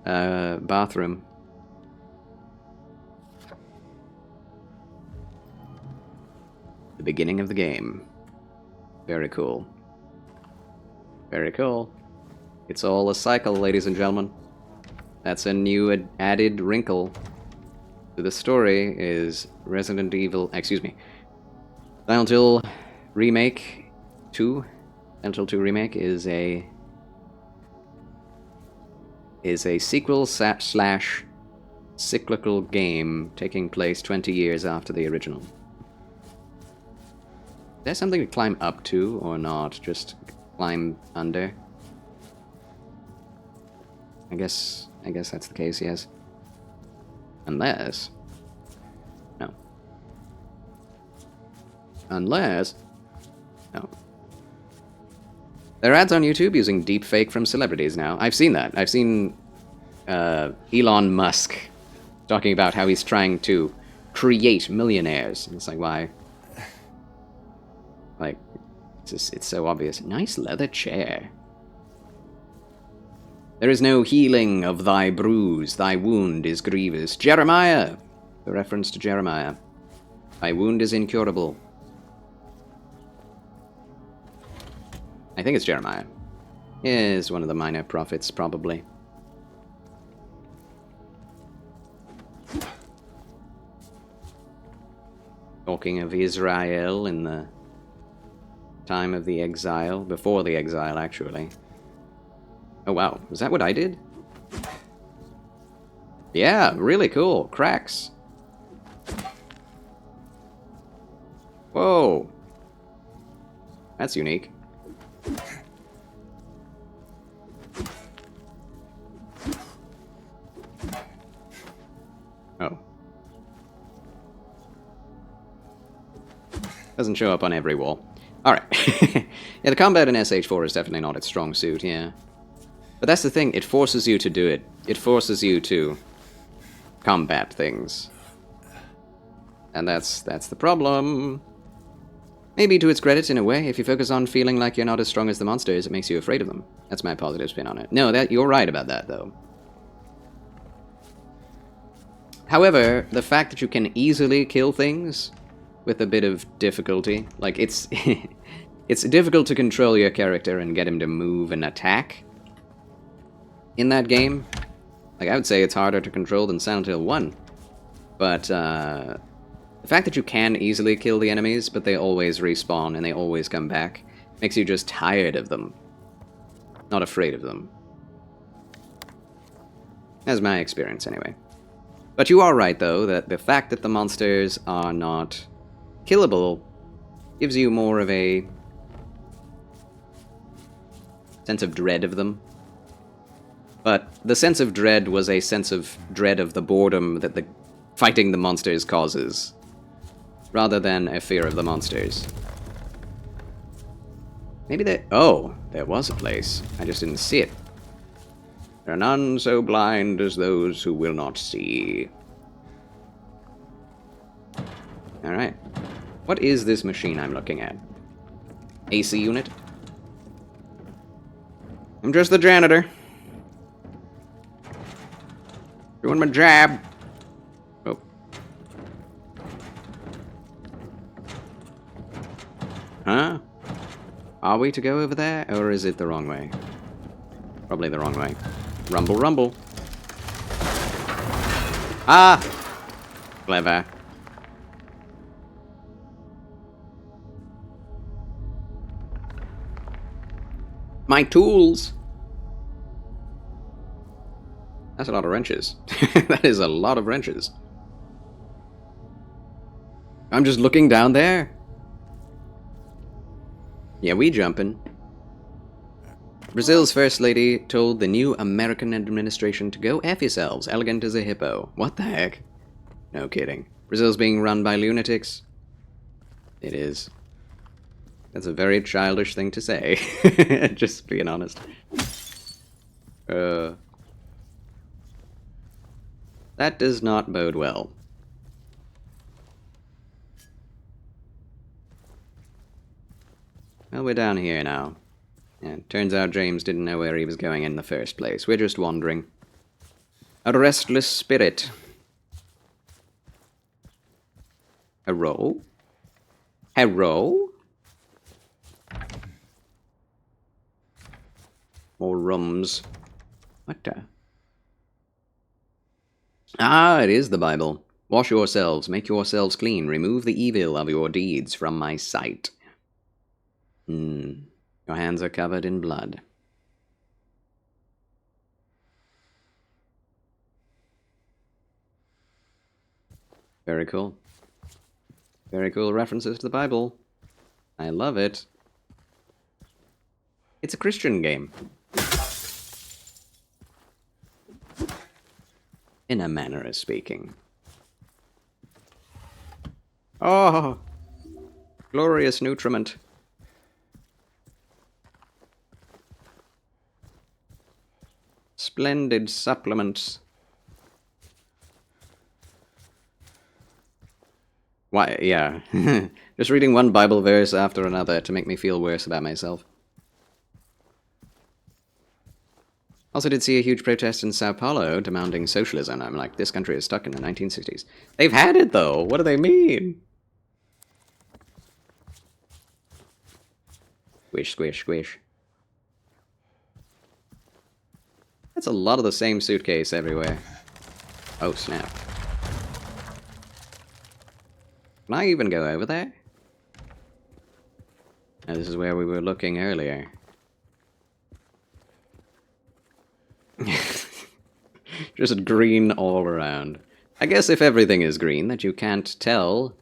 bathroom. The beginning of the game. Very cool. Very cool. It's all a cycle, ladies and gentlemen. That's a new added wrinkle to the story. Is Silent Hill Remake 2. Silent Hill 2 Remake is a sequel slash cyclical game taking place 20 years after the original. Is there something to climb up to, or not? Just climb under? I guess that's the case, yes. Unless... No. Unless... No. There are ads on YouTube using deepfake from celebrities now. I've seen that. I've seen Elon Musk talking about how he's trying to create millionaires. It's like, why? Like, it's so obvious. Nice leather chair. There is no healing of thy bruise, thy wound is grievous. Jeremiah! The reference to Jeremiah. Thy wound is incurable. I think it's Jeremiah. Is one of the minor prophets, probably. Talking of Israel in the time of the exile, before the exile, actually. Oh wow, is that what I did? Yeah, really cool. Cracks. Whoa. That's unique. Oh. Doesn't show up on every wall. Alright. Yeah, the combat in SH4 is definitely not its strong suit, yeah. But that's the thing, it forces you to do it. It forces you to combat things. And that's the problem. Maybe to its credit, in a way, if you focus on feeling like you're not as strong as the monsters, it makes you afraid of them. That's my positive spin on it. No, you're right about that, though. However, the fact that you can easily kill things with a bit of difficulty, like, it's it's difficult to control your character and get him to move and attack in that game. Like, I would say it's harder to control than Silent Hill 1. But the fact that you can easily kill the enemies, but they always respawn and they always come back, makes you just tired of them. Not afraid of them. That's my experience, anyway. But you are right, though, that the fact that the monsters are not killable gives you more of a sense of dread of them. But the sense of dread was a sense of dread of the boredom that the fighting the monsters causes, rather than a fear of the monsters. Maybe there... Oh, there was a place. I just didn't see it. There are none so blind as those who will not see. Alright. What is this machine I'm looking at? AC unit? I'm just the janitor. Doing my job. Oh. Huh? Are we to go over there, or is it the wrong way? Probably the wrong way. Rumble, rumble. Ah! Clever. My tools! That's a lot of wrenches. That is a lot of wrenches. I'm just looking down there. Yeah, we jumping. Brazil's first lady told the new American administration to go F yourselves, elegant as a hippo. What the heck? No kidding. Brazil's being run by lunatics? It is. That's a very childish thing to say. Just being honest. That does not bode well. Well, we're down here now. And turns out James didn't know where he was going in the first place. We're just wandering. A restless spirit. Hello? Hello? More rums. What the? Ah, it is the Bible. Wash yourselves, make yourselves clean, remove the evil of your deeds from my sight. Your hands are covered in blood. Very cool. Very cool references to the Bible. I love it. It's a Christian game. In a manner of speaking. Oh! Glorious nutriment. Splendid supplements. Why, yeah. Just reading one Bible verse after another to make me feel worse about myself. Also did see a huge protest in Sao Paulo demanding socialism. I'm like, this country is stuck in the 1960s. They've had it, though! What do they mean? Squish, squish, squish. That's a lot of the same suitcase everywhere. Oh, snap. Can I even go over there? Oh, this is where we were looking earlier. Just green all around. I guess if everything is green, that you can't tell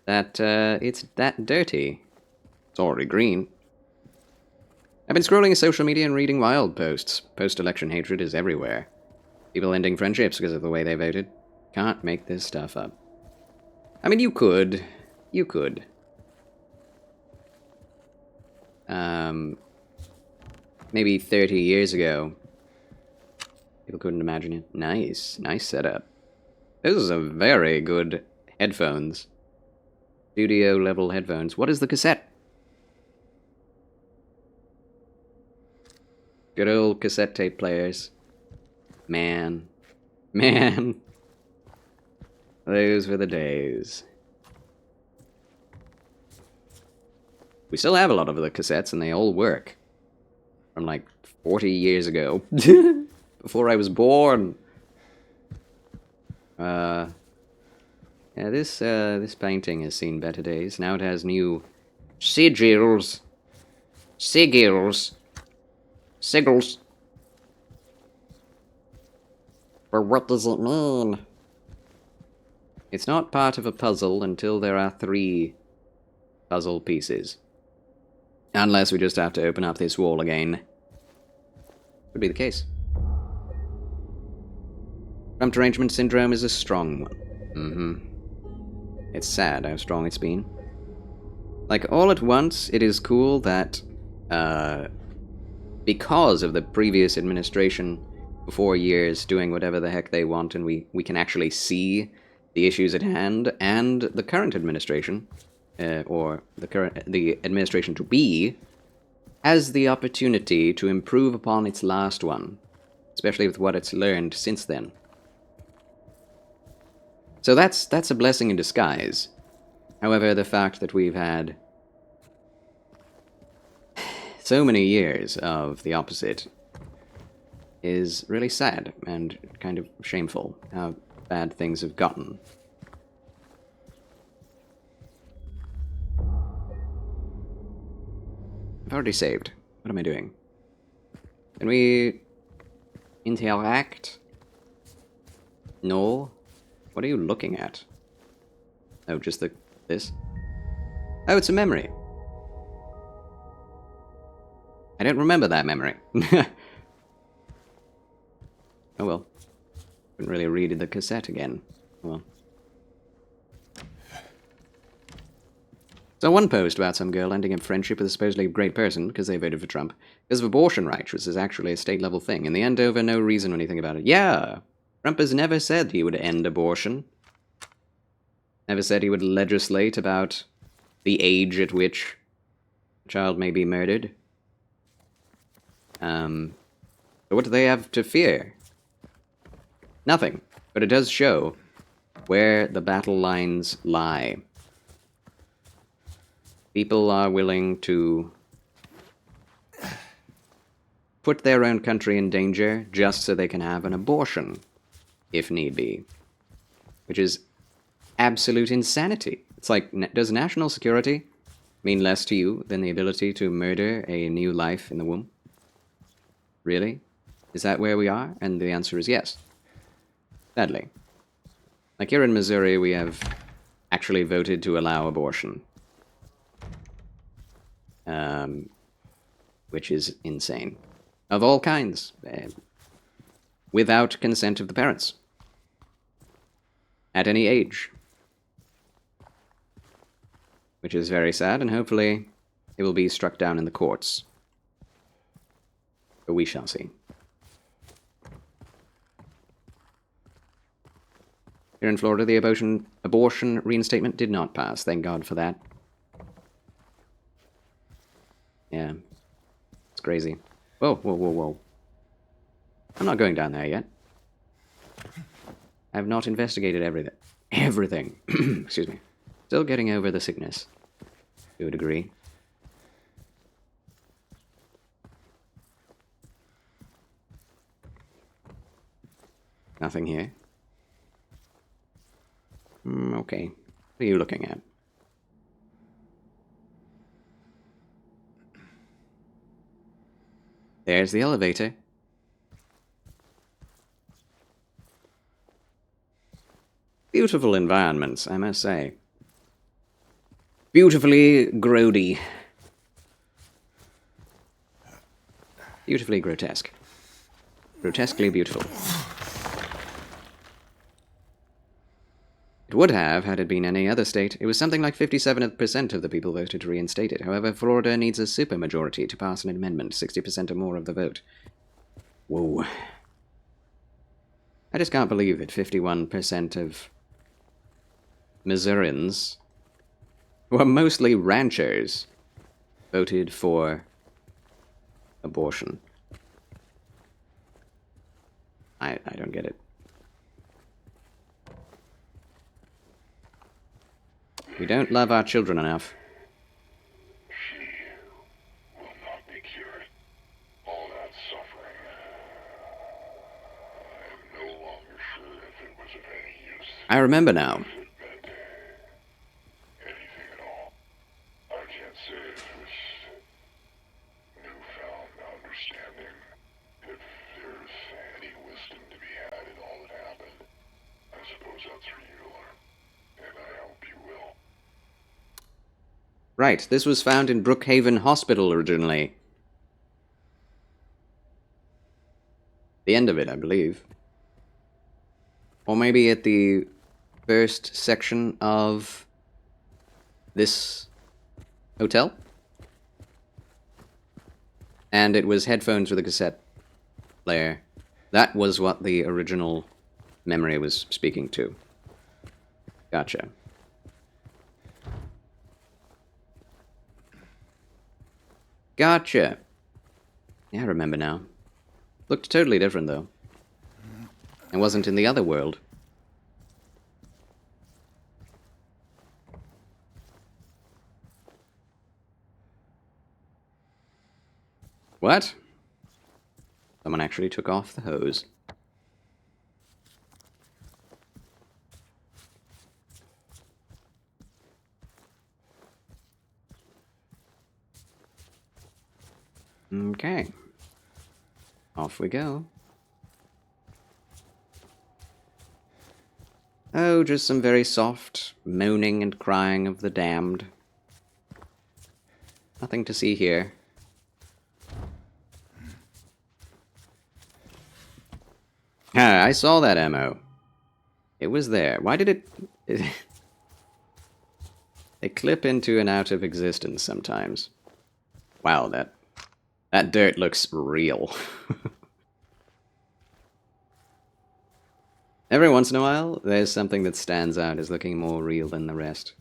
that it's that dirty. It's already green. I've been scrolling social media and reading wild posts. Post-election hatred is everywhere. People ending friendships because of the way they voted. Can't make this stuff up. I mean, you could. You could. Maybe 30 years ago. People couldn't imagine it. Nice. Nice setup. Those are very good headphones. Studio-level headphones. What is the cassette? Good old cassette tape players. Man. Man. Those were the days. We still have a lot of the cassettes, and they all work. From like 40 years ago. Before I was born. Yeah, this painting has seen better days. Now it has new sigils. Sigils. Sigils. But what does it mean? It's not part of a puzzle until there are 3 puzzle pieces. Unless we just have to open up this wall again. Would be the case. Rump derangement syndrome is a strong one. It's sad how strong it's been. Like, all at once, it is cool that, because of the previous administration for 4 years doing whatever the heck they want, and we can actually see the issues at hand, and the current administration, or the administration to be, has the opportunity to improve upon its last one, especially with what it's learned since then. So that's a blessing in disguise. However, the fact that we've had so many years of the opposite is really sad and kind of shameful how bad things have gotten. I've already saved. What am I doing? Can we interact? No? What are you looking at? Oh, just this? Oh, it's a memory. I don't remember that memory. Oh well. Couldn't really read the cassette again. Oh well. So one post about some girl ending in friendship with a supposedly great person because they voted for Trump because of abortion rights, which is actually a state-level thing. In the end, over no reason or anything about it. Yeah! Trump has never said he would end abortion. Never said he would legislate about the age at which a child may be murdered. So what do they have to fear? Nothing. But it does show where the battle lines lie. People are willing to put their own country in danger just so they can have an abortion, if need be. Which is absolute insanity. It's like, does national security mean less to you than the ability to murder a new life in the womb? Really? Is that where we are? And the answer is yes. Sadly. Like here in Missouri, we have actually voted to allow abortion. Which is insane. Of all kinds. Without consent of the parents. At any age. Which is very sad, and hopefully it will be struck down in the courts. But we shall see. Here in Florida, the abortion reinstatement did not pass. Thank God for that. Yeah. It's crazy. Whoa, whoa, whoa, whoa. I'm not going down there yet. I have not investigated everything. Everything. Excuse me. Still getting over the sickness. To a degree. Nothing here. Okay. What are you looking at? There's the elevator. Beautiful environments, I must say. Beautifully grody. Beautifully grotesque. Grotesquely beautiful. It would have, had it been any other state. It was something like 57% of the people voted to reinstate it. However, Florida needs a supermajority to pass an amendment, 60% or more of the vote. Whoa. I just can't believe that 51% of Missourians, who are mostly ranchers, voted for abortion. I don't get it. We don't love our children enough. She will not be cured. All that suffering. I am no longer sure if it was of any use. I remember now. If it meant Right, this was found in Brookhaven Hospital originally. The end of it, I believe. Or maybe at the first section of this hotel. And it was headphones with a cassette player. That was what the original memory was speaking to. Gotcha. Gotcha. Yeah, I remember now. Looked totally different, though. It wasn't in the other world. What? Someone actually took off the hose. Okay. Off we go. Oh, just some very soft moaning and crying of the damned. Nothing to see here. Ah, I saw that ammo. It was there. Why did it... They clip into and out of existence sometimes. Wow, that dirt looks real. Every once in a while, there's something that stands out as looking more real than the rest.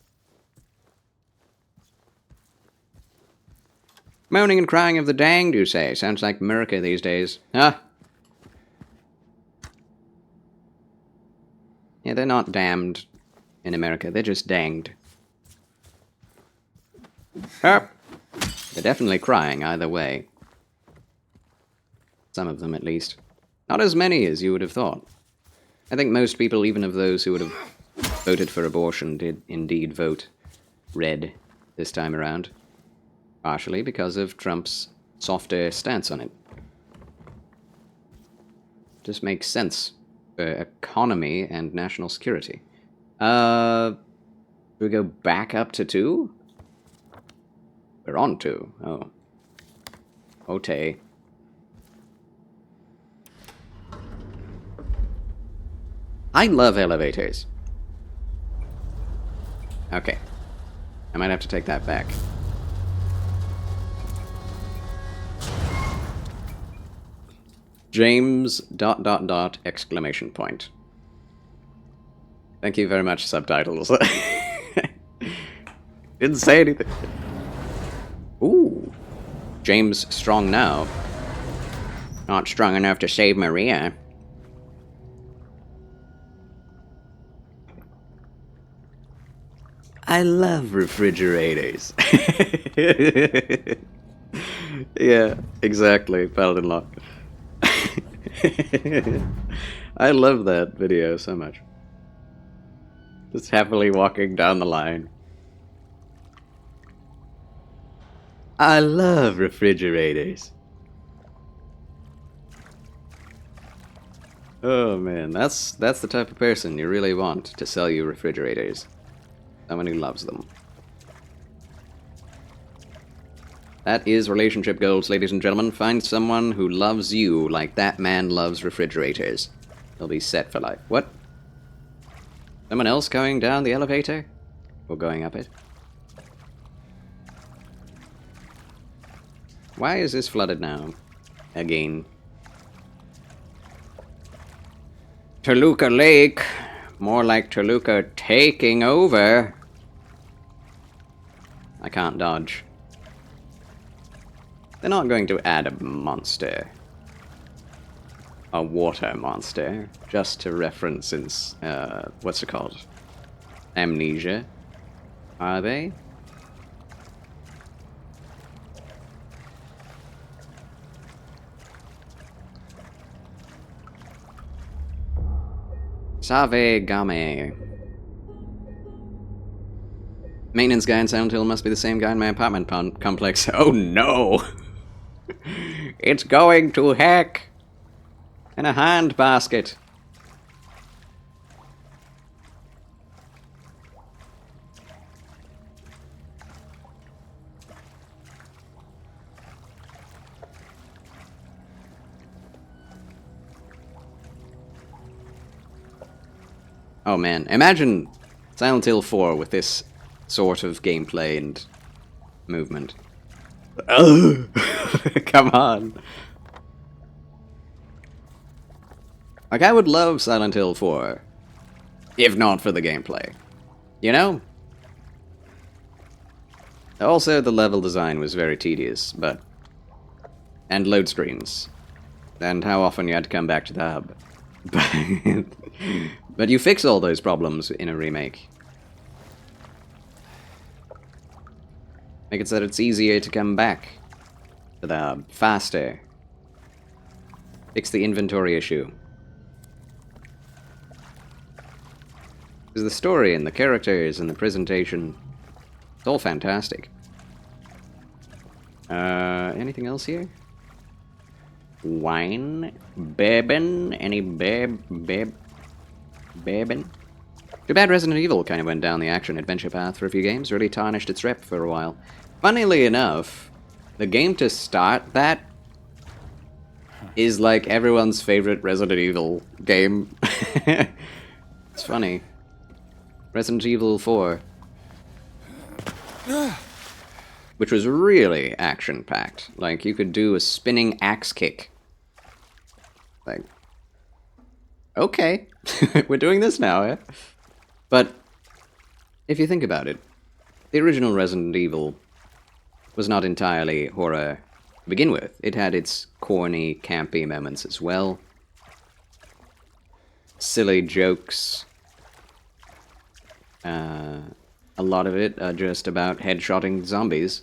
Moaning and crying of the danged, you say? Sounds like America these days. Huh? Yeah, they're not damned in America, they're just danged. Huh? They're definitely crying either way. Some of them, at least. Not as many as you would have thought. I think most people, even of those who would have voted for abortion, did indeed vote red this time around. Partially because of Trump's softer stance on it. Just makes sense for economy and national security. Do we go back up to 2? We're on 2. Oh. Okay. I love elevators. Okay. I might have to take that back. James ... exclamation point. Thank you very much, subtitles. Didn't say anything. Ooh. James strong now. Not strong enough to save Maria. I love refrigerators. Yeah, exactly, Paladin Lock. I love that video so much. Just happily walking down the line. I love refrigerators. Oh man, that's the type of person you really want to sell you refrigerators. Someone who loves them. That is relationship goals, ladies and gentlemen. Find someone who loves you like that man loves refrigerators. They'll be set for life. What? Someone else going down the elevator? Or going up it? Why is this flooded now? Again. Toluca Lake. More like Toluca taking over. I can't dodge. They're not going to add a monster. A water monster. Just to reference, what's it called? Amnesia. Are they? Save Game. Maintenance guy in Silent Hill must be the same guy in my apartment complex. Oh no! It's going to heck! In a handbasket. Oh man, imagine Silent Hill 4 with this sort of gameplay and movement. Oh, come on. Like, I would love Silent Hill 4, if not for the gameplay. You know? Also, the level design was very tedious, but... And load screens. And how often you had to come back to the hub. But you fix all those problems in a remake. Make it so that it's easier to come back to the hub, faster. Fix the inventory issue. Because the story and the characters and the presentation, it's all fantastic. Anything else here? Wine? Bourbon? Any bourbon? Too bad Resident Evil kind of went down the action-adventure path for a few games, really tarnished its rep for a while. Funnily enough, the game to start that is like everyone's favorite Resident Evil game. It's funny. Resident Evil 4. Which was really action-packed. Like, you could do a spinning axe kick. Like, okay, we're doing this now, eh? But, if you think about it, the original Resident Evil was not entirely horror to begin with. It had its corny, campy moments as well. Silly jokes. A lot of it are just about headshotting zombies.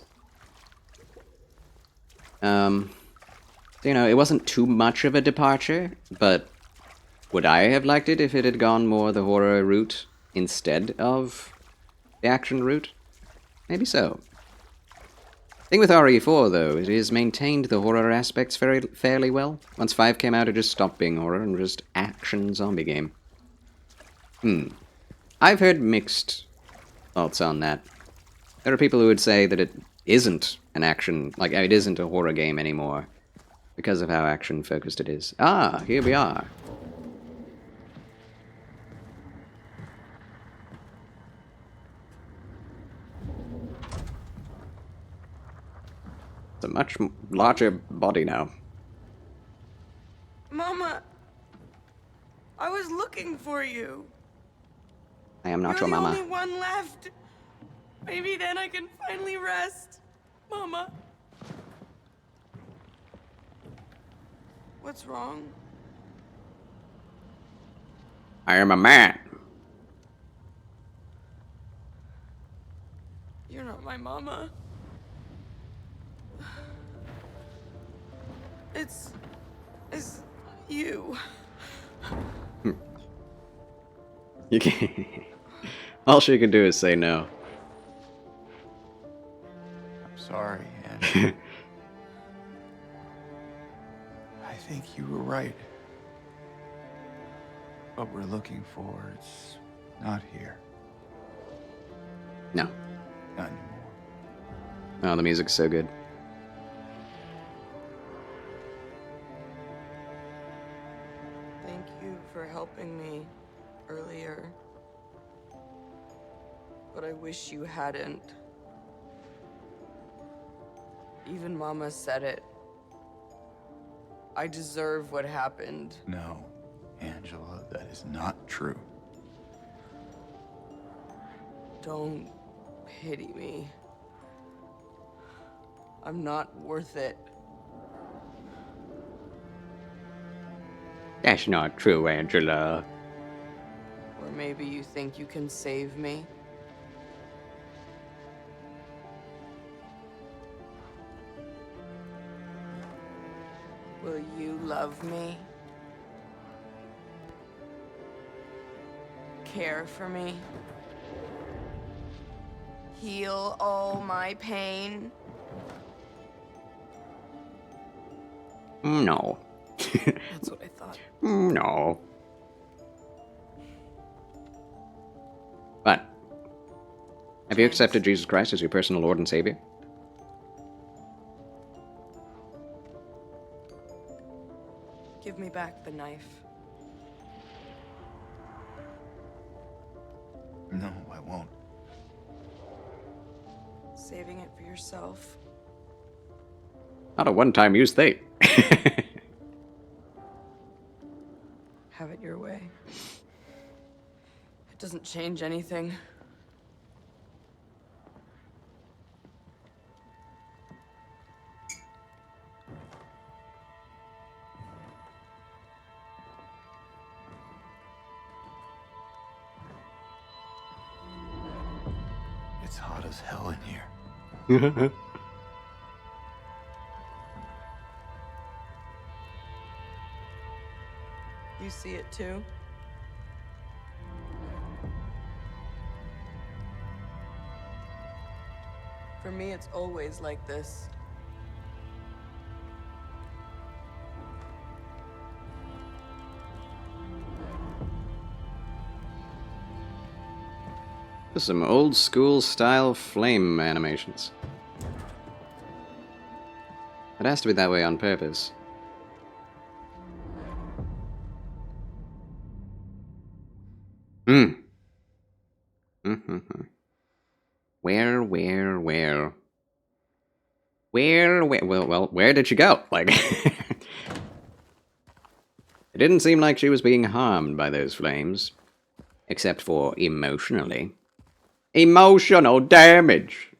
You know, it wasn't too much of a departure, but would I have liked it if it had gone more the horror route instead of the action route? Maybe so. Thing with RE4, though, it has maintained the horror aspects fairly well. Once 5 came out, it just stopped being horror and just action zombie game. I've heard mixed thoughts on that. There are people who would say that it isn't an action, like, it isn't a horror game anymore, because of how action-focused it is. Ah, here we are. It's a much larger body now. Mama, I was looking for you. I am not You're your the mama. only one left. Maybe then I can finally rest. Mama. What's wrong? I am a man. You're not my mama. It's you. You can't. All she can do is say no. I'm sorry, Angie. I think you were right. What we're looking for, it's not here. No. Not anymore. Oh, the music's so good. Thank you for helping me earlier. But I wish you hadn't. Even Mama said it. I deserve what happened. No, Angela, that is not true. Don't pity me. I'm not worth it. That's not true, Angela. Or maybe you think you can save me? Will you love me? Care for me? Heal all my pain? No. That's what I thought. No. What? Have you accepted Jesus Christ as your personal Lord and Savior? Give me back the knife. No, I won't. Saving it for yourself. Not a one-time use thing. Have it your way. It doesn't change anything. It's hot as hell in here. You see it too? For me, it's always like this. Some old school style flame animations. It has to be that way on purpose. Hmm. Where? Well, where did she go? Like, it didn't seem like she was being harmed by those flames. Except for emotionally. Emotional damage!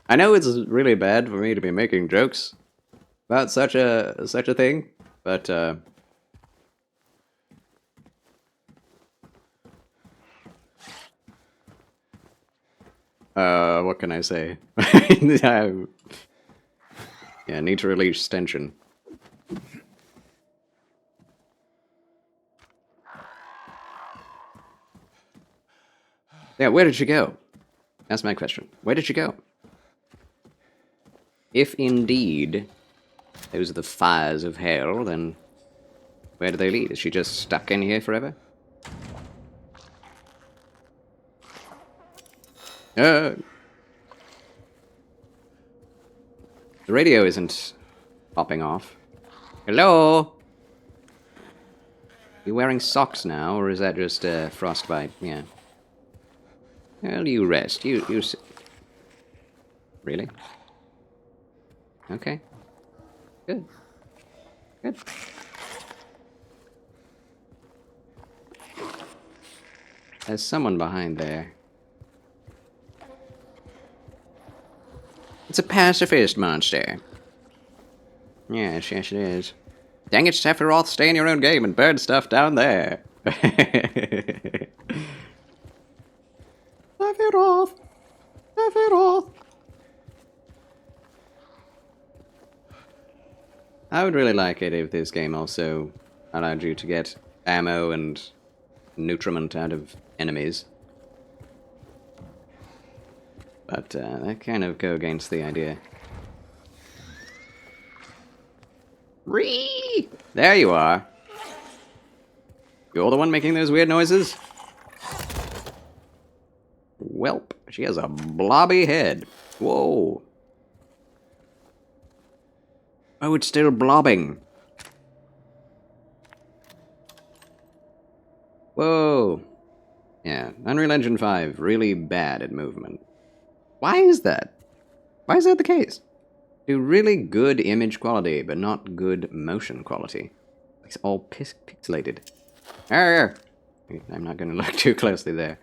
I know it's really bad for me to be making jokes about such a thing, but what can I say? Yeah, need to release tension. Yeah, where did she go? That's my question. Where did she go? If indeed those are the fires of hell, then where do they lead? Is she just stuck in here forever? The radio isn't popping off. Hello? You wearing socks now, or is that just frostbite? Yeah. Well, you rest. You Really? Okay. Good. Good. There's someone behind there. It's a pacifist monster. Yes, it is. Dang it, Sephiroth, stay in your own game and burn stuff down there. Sephiroth! Sephiroth! I would really like it if this game also allowed you to get ammo and nutriment out of enemies. But that kind of go against the idea. Ree! There you are. You're the one making those weird noises? Welp, she has a blobby head. Whoa. Oh, it's still blobbing. Whoa. Yeah, Unreal Engine 5, really bad at movement. Why is that? Why is that the case? Do really good image quality, but not good motion quality. It's all pixelated. Arr! I'm not going to look too closely there.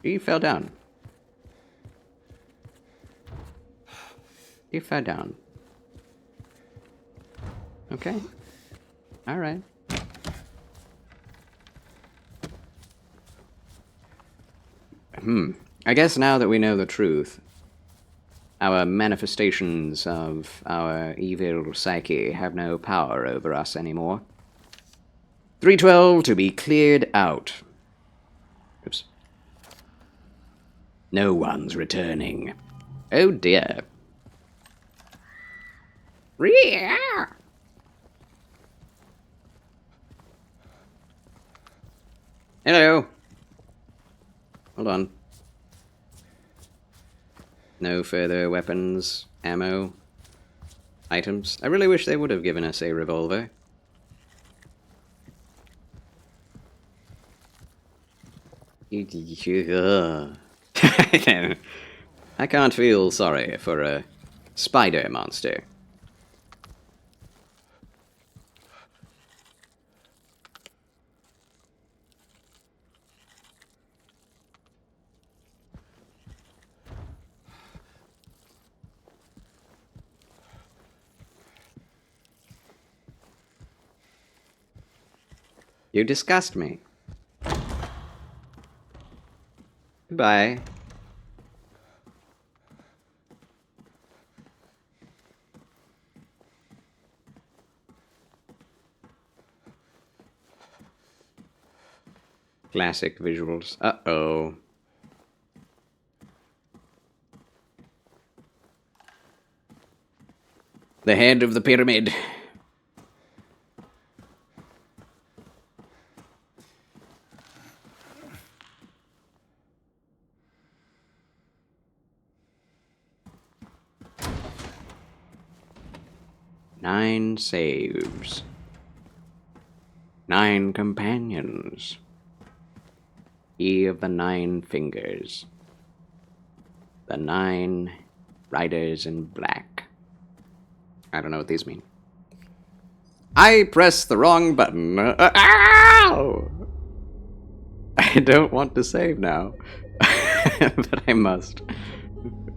He fell down. He fell down. Okay. Alright. I guess now that we know the truth, our manifestations of our evil psyche have no power over us anymore. 312 to be cleared out. Oops. No one's returning. Oh dear. Hello. Hold on. No further weapons, ammo, items. I really wish they would have given us a revolver. I can't feel sorry for a spider monster. You disgust me. Goodbye. Classic visuals. Uh-oh. The head of the pyramid. Nine saves. 9 companions. He of the 9 fingers. The 9 riders in black. I don't know what these mean. I pressed the wrong button. Ow! I don't want to save now. But I must.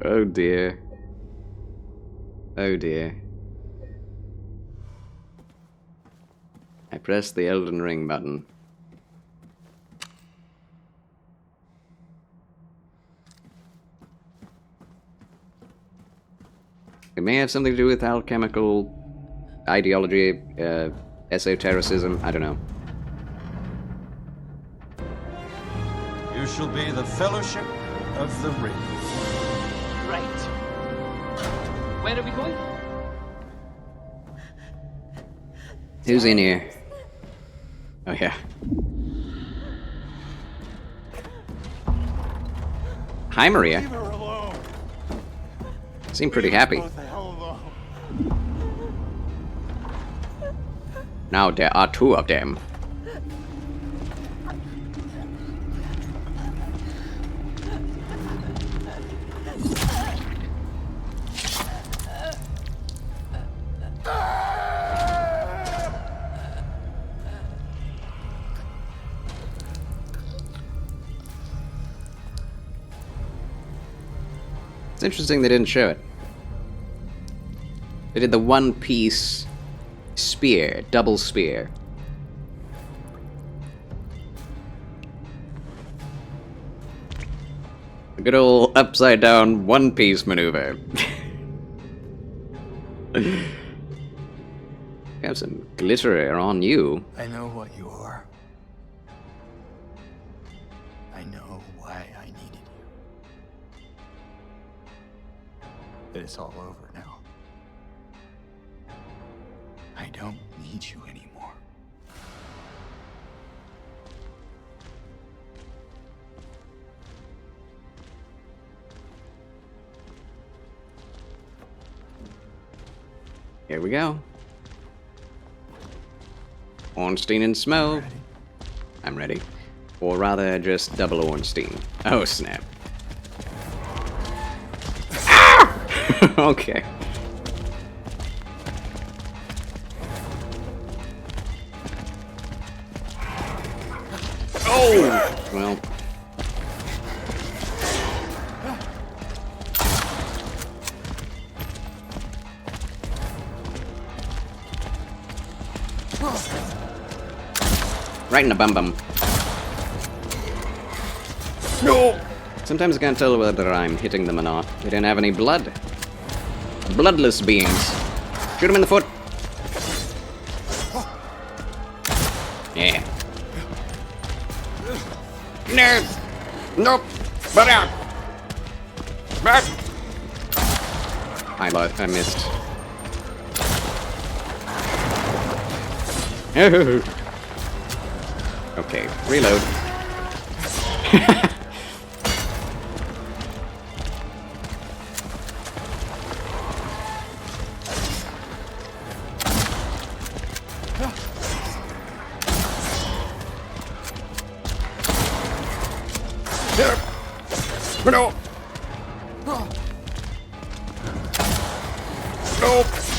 Oh dear. Oh dear. I pressed the Elden Ring button. It may have something to do with alchemical ideology, esotericism, I don't know. You shall be the Fellowship of the Ring. Right. Where are we going? Who's in here? Oh yeah. Hi, Maria. Leave her alone. Seem pretty happy. What the hell alone? Now there are 2 of them. It's interesting they didn't show it. They did the one-piece spear, double spear. A good old upside-down one-piece maneuver. Have some glitter on you. I know what you are. I know why I needed you. But it's all over now. I don't need you anymore. Here we go. Ornstein and Smough. I'm ready. Or rather, just double Ornstein. Oh, snap. Ah! Okay. Oh! Well. Right in the bum bum. No! Sometimes I can't tell whether I'm hitting them or not. They don't have any blood. Bloodless beings. Shoot him in the foot. Yeah. No! Nope! But out! Back! I missed. Okay, reload. No! No!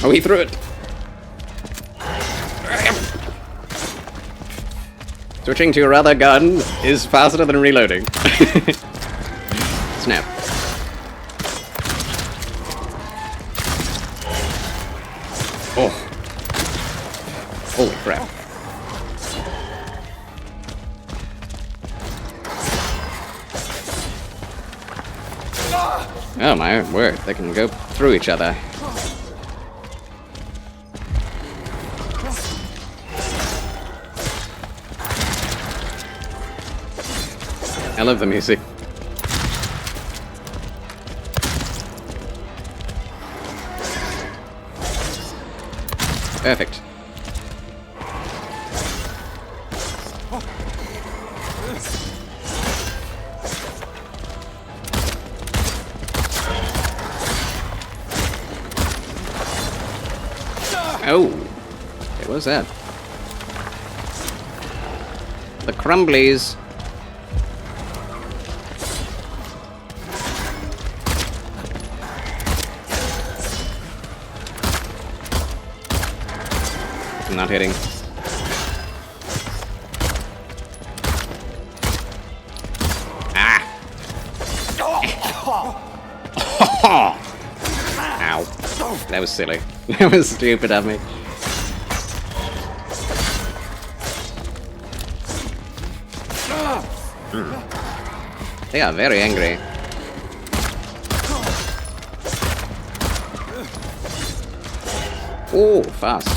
Oh, he threw it! Switching to your other gun is faster than reloading. Snap. Oh. Holy crap. Oh my word, they can go through each other. I love the music. Perfect. Oh, what was that? The crumblies. I'm not hitting. Ah! Ow. That was silly. That was stupid of me. They are very angry. Oh, fast.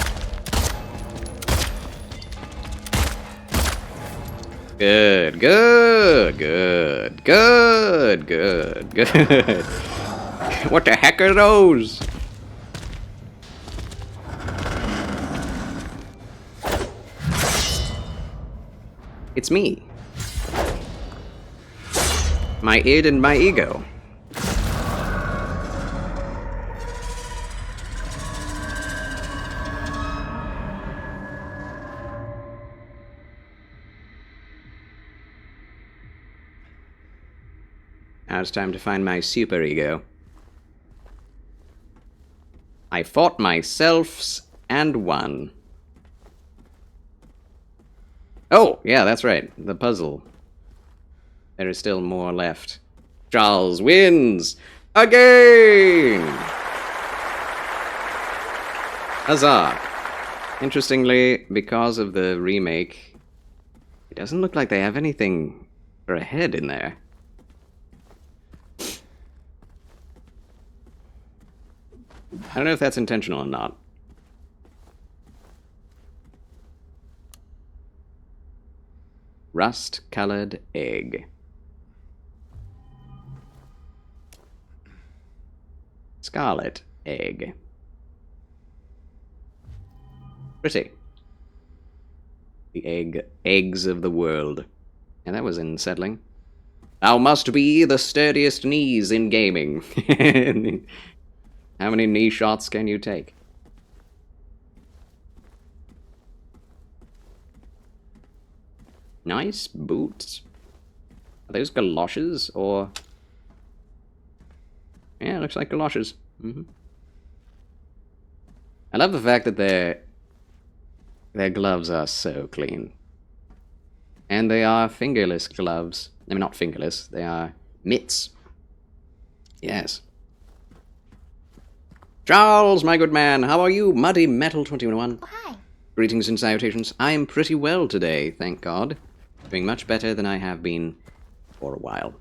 Good, good, good, good, good, good. What the heck are those? It's me. My id and my ego. Now it's time to find my super ego. I fought myselfs and won. Oh, yeah, that's right. The puzzle. There is still more left. Charles wins! Again! Huzzah! Interestingly, because of the remake, it doesn't look like they have anything for a head in there. I don't know if that's intentional or not. Rust-colored egg. Scarlet egg. Pretty. The eggs of the world. And that was unsettling. Thou must be the sturdiest knees in gaming. How many knee shots can you take? Nice boots. Are those galoshes or... Yeah, looks like galoshes. I love the fact that their gloves are so clean. And they are fingerless gloves. I mean, not fingerless. They are mitts. Yes. Charles, my good man, how are you? Muddy Metal 21. Oh, hi. Greetings and salutations. I am pretty well today, thank God. Doing much better than I have been for a while.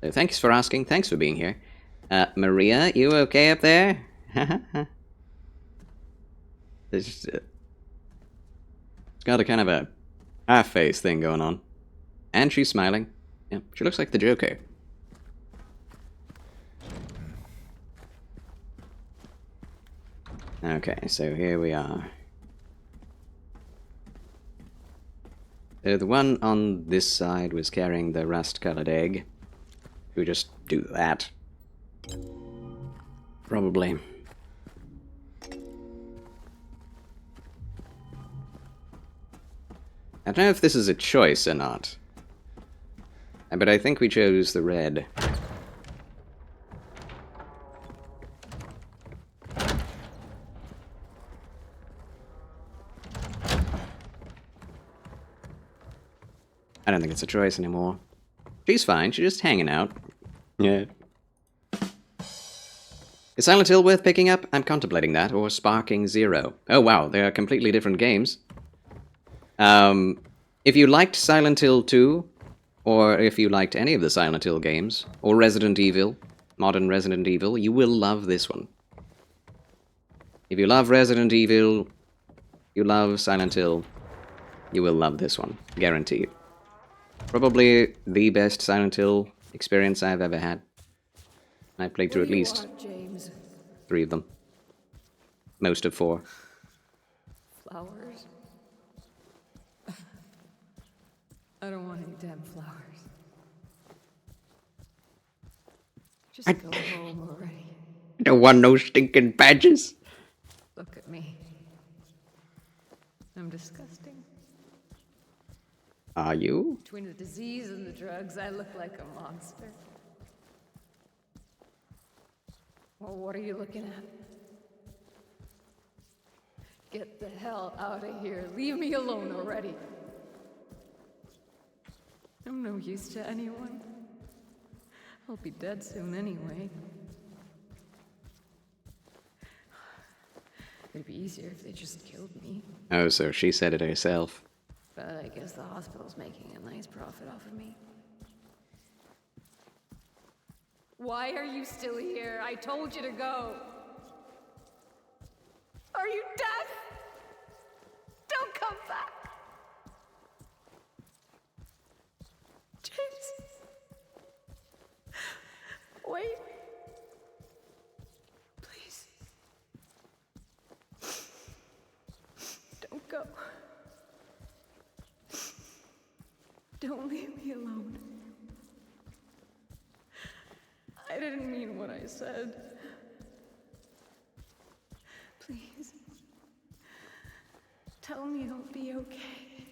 So thanks for asking. Thanks for being here. Maria, you okay up there? It's got a kind of a half-face thing going on. And she's smiling. Yeah, she looks like the Joker. Okay, so here we are. The one on this side was carrying the rust-colored egg. We just do that. Probably. I don't know if this is a choice or not. But I think we chose the red. I don't think it's a choice anymore. She's fine, she's just hanging out. Yeah. Is Silent Hill worth picking up? I'm contemplating that, or Sparking Zero. Oh wow, they are completely different games. If you liked Silent Hill 2, or if you liked any of the Silent Hill games, or Resident Evil, modern Resident Evil, you will love this one. If you love Resident Evil, you love Silent Hill, you will love this one. Guaranteed. Probably the best Silent Hill experience I've ever had. I played through at least 3 of them. Most of 4. Flowers? I don't want any damn flowers. Just go home already. I don't want no stinking badges. Look at me. I'm disgusting. Are you? Between the disease and the drugs, I look like a monster. Well, what are you looking at? Get the hell out of here. Leave me alone already. I'm no use to anyone. I'll be dead soon anyway. It'd be easier if they just killed me. Oh, so she said it herself. But I guess the hospital's making a nice profit off of me. Why are you still here? I told you to go. Are you deaf? Don't come back. James. Wait. Please. Don't go. Don't leave me alone. I didn't mean what I said. Please. Tell me it'll be okay.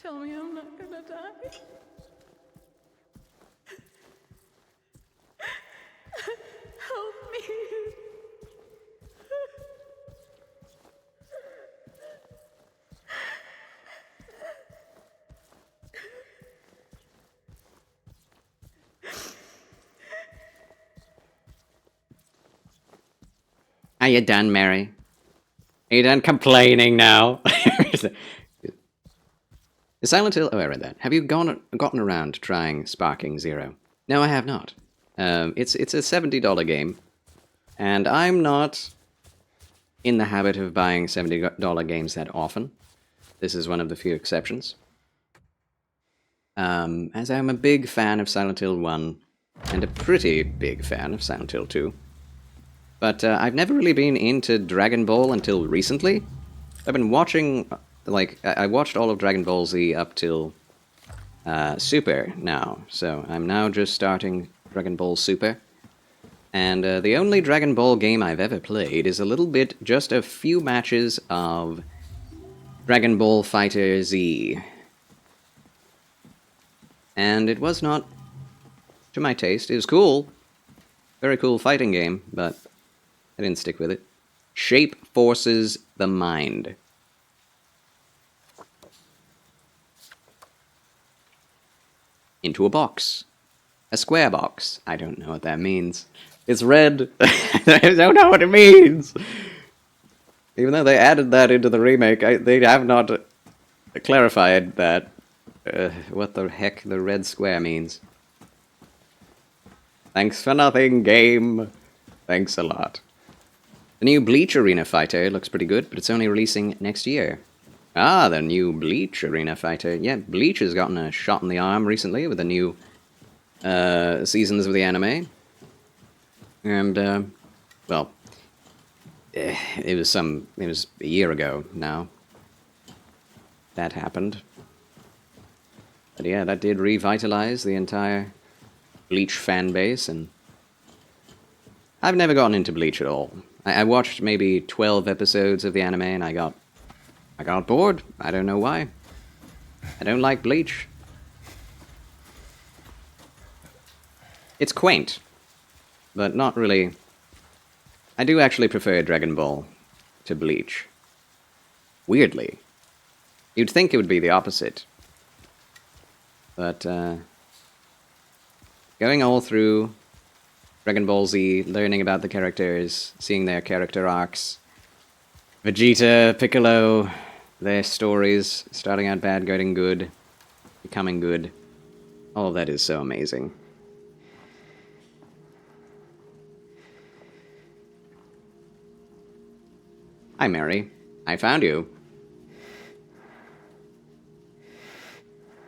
Tell me I'm not gonna die. Help me. Are you done, Mary? Are you done complaining now? Is Silent Hill... Oh, I read that. Have you gotten around to trying Sparking Zero? No, I have not. It's a $70 game, and I'm not in the habit of buying $70 games that often. This is one of the few exceptions. As I'm a big fan of Silent Hill 1, and a pretty big fan of Silent Hill 2. But I've never really been into Dragon Ball until recently. I've been watching, like, I watched all of Dragon Ball Z up till Super now. So I'm now just starting Dragon Ball Super. And the only Dragon Ball game I've ever played is a little bit, just a few matches of Dragon Ball Fighter Z. And it was not to my taste. It was cool. Very cool fighting game, but I didn't stick with it. Shape forces the mind. Into a box. A square box. I don't know what that means. It's red. I don't know what it means. Even though they added that into the remake, they have not clarified that what the heck the red square means. Thanks for nothing, game. Thanks a lot. The new Bleach Arena Fighter looks pretty good, but it's only releasing next year. Ah, the new Bleach Arena Fighter. Yeah, Bleach has gotten a shot in the arm recently with the new seasons of the anime. And, well, it was a year ago now that happened. But yeah, that did revitalize the entire Bleach fan base, and I've never gotten into Bleach at all. I watched maybe 12 episodes of the anime, and I got bored. I don't know why. I don't like Bleach. It's quaint, but not really. I do actually prefer Dragon Ball to Bleach. Weirdly. You'd think it would be the opposite. But, going all through Dragon Ball Z, learning about the characters, seeing their character arcs, Vegeta, Piccolo, their stories, starting out bad, going good, becoming good. All of that is so amazing. Hi, Mary. I found you.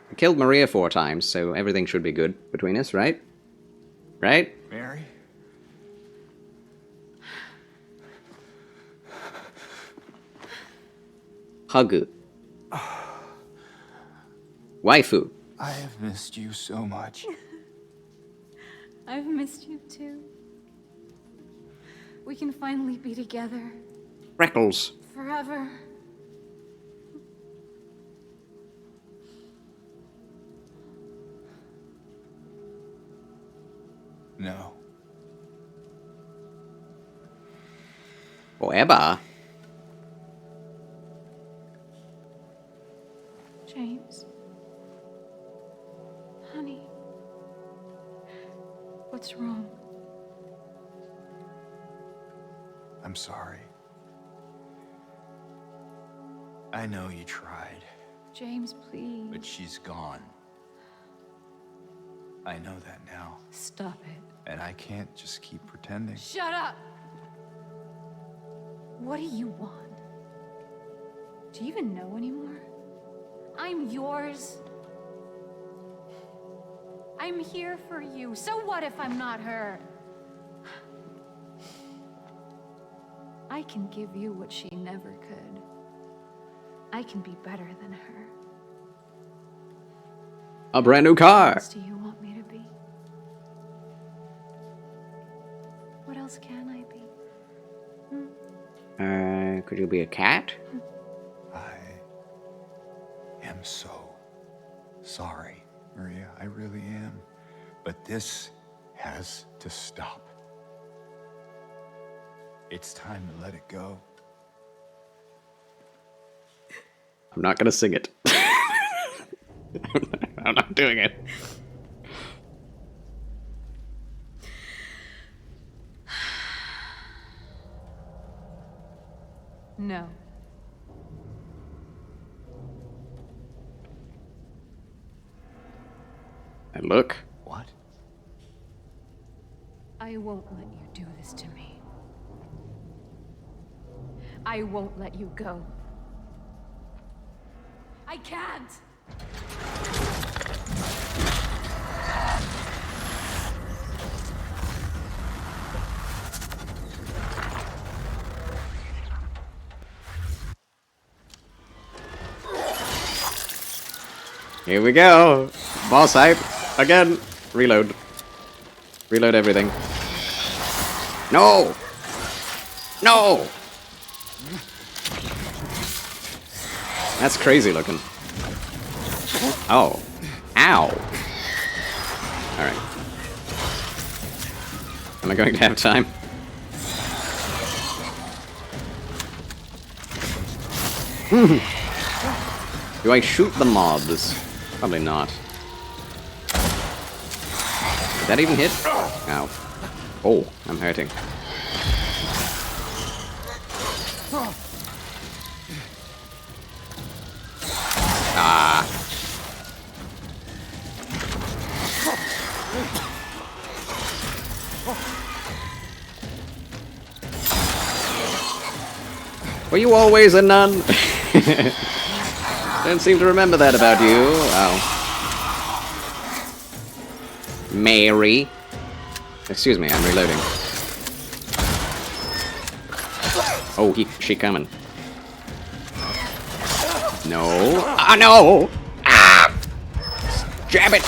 I killed Maria 4 times, so everything should be good between us, right? Right? Mary? Hagu. Waifu. I have missed you so much. I've missed you too. We can finally be together. Freckles. Forever. No. Forever. James. Honey. What's wrong? I'm sorry. I know you tried, James, please. but she's gone. I know that now, Stop it. and I can't just keep pretending. Shut up! What do you want? Do you even know anymore? I'm yours. I'm here for you. So what if I'm not her? I can give you what she never could. I can be better than her. A brand new car. What else do you want me to be? What else can I be? Could you be a cat? I am so sorry, Maria. I really am. But this has to stop. It's time to let it go. I'm not gonna sing it. I'm not doing it. No. And look. What? I won't let you do this to me. I won't let you go. I can't! Here we go. Boss hype. Again. Reload. Reload everything. No! No! That's crazy looking. Oh. Ow. Alright. Am I going to have time? Do I shoot the mobs? Probably not. Did that even hit? Ow. Oh, I'm hurting. Ah. Were you always a nun? Don't seem to remember that about you. Oh. Mary. Excuse me, I'm reloading. Oh, she coming. No. Ah, no! Ah! Jab it!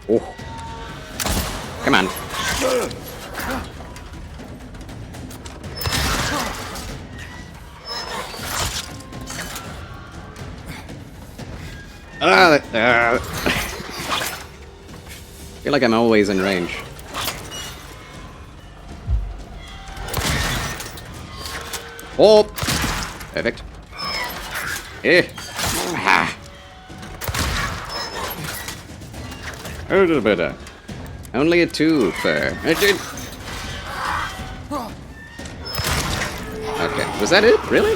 Oh. Come on. I feel like I'm always in range. Oh! Perfect. Eh. Ah. A little better. Only a 2 fur. Okay, was that it? Really?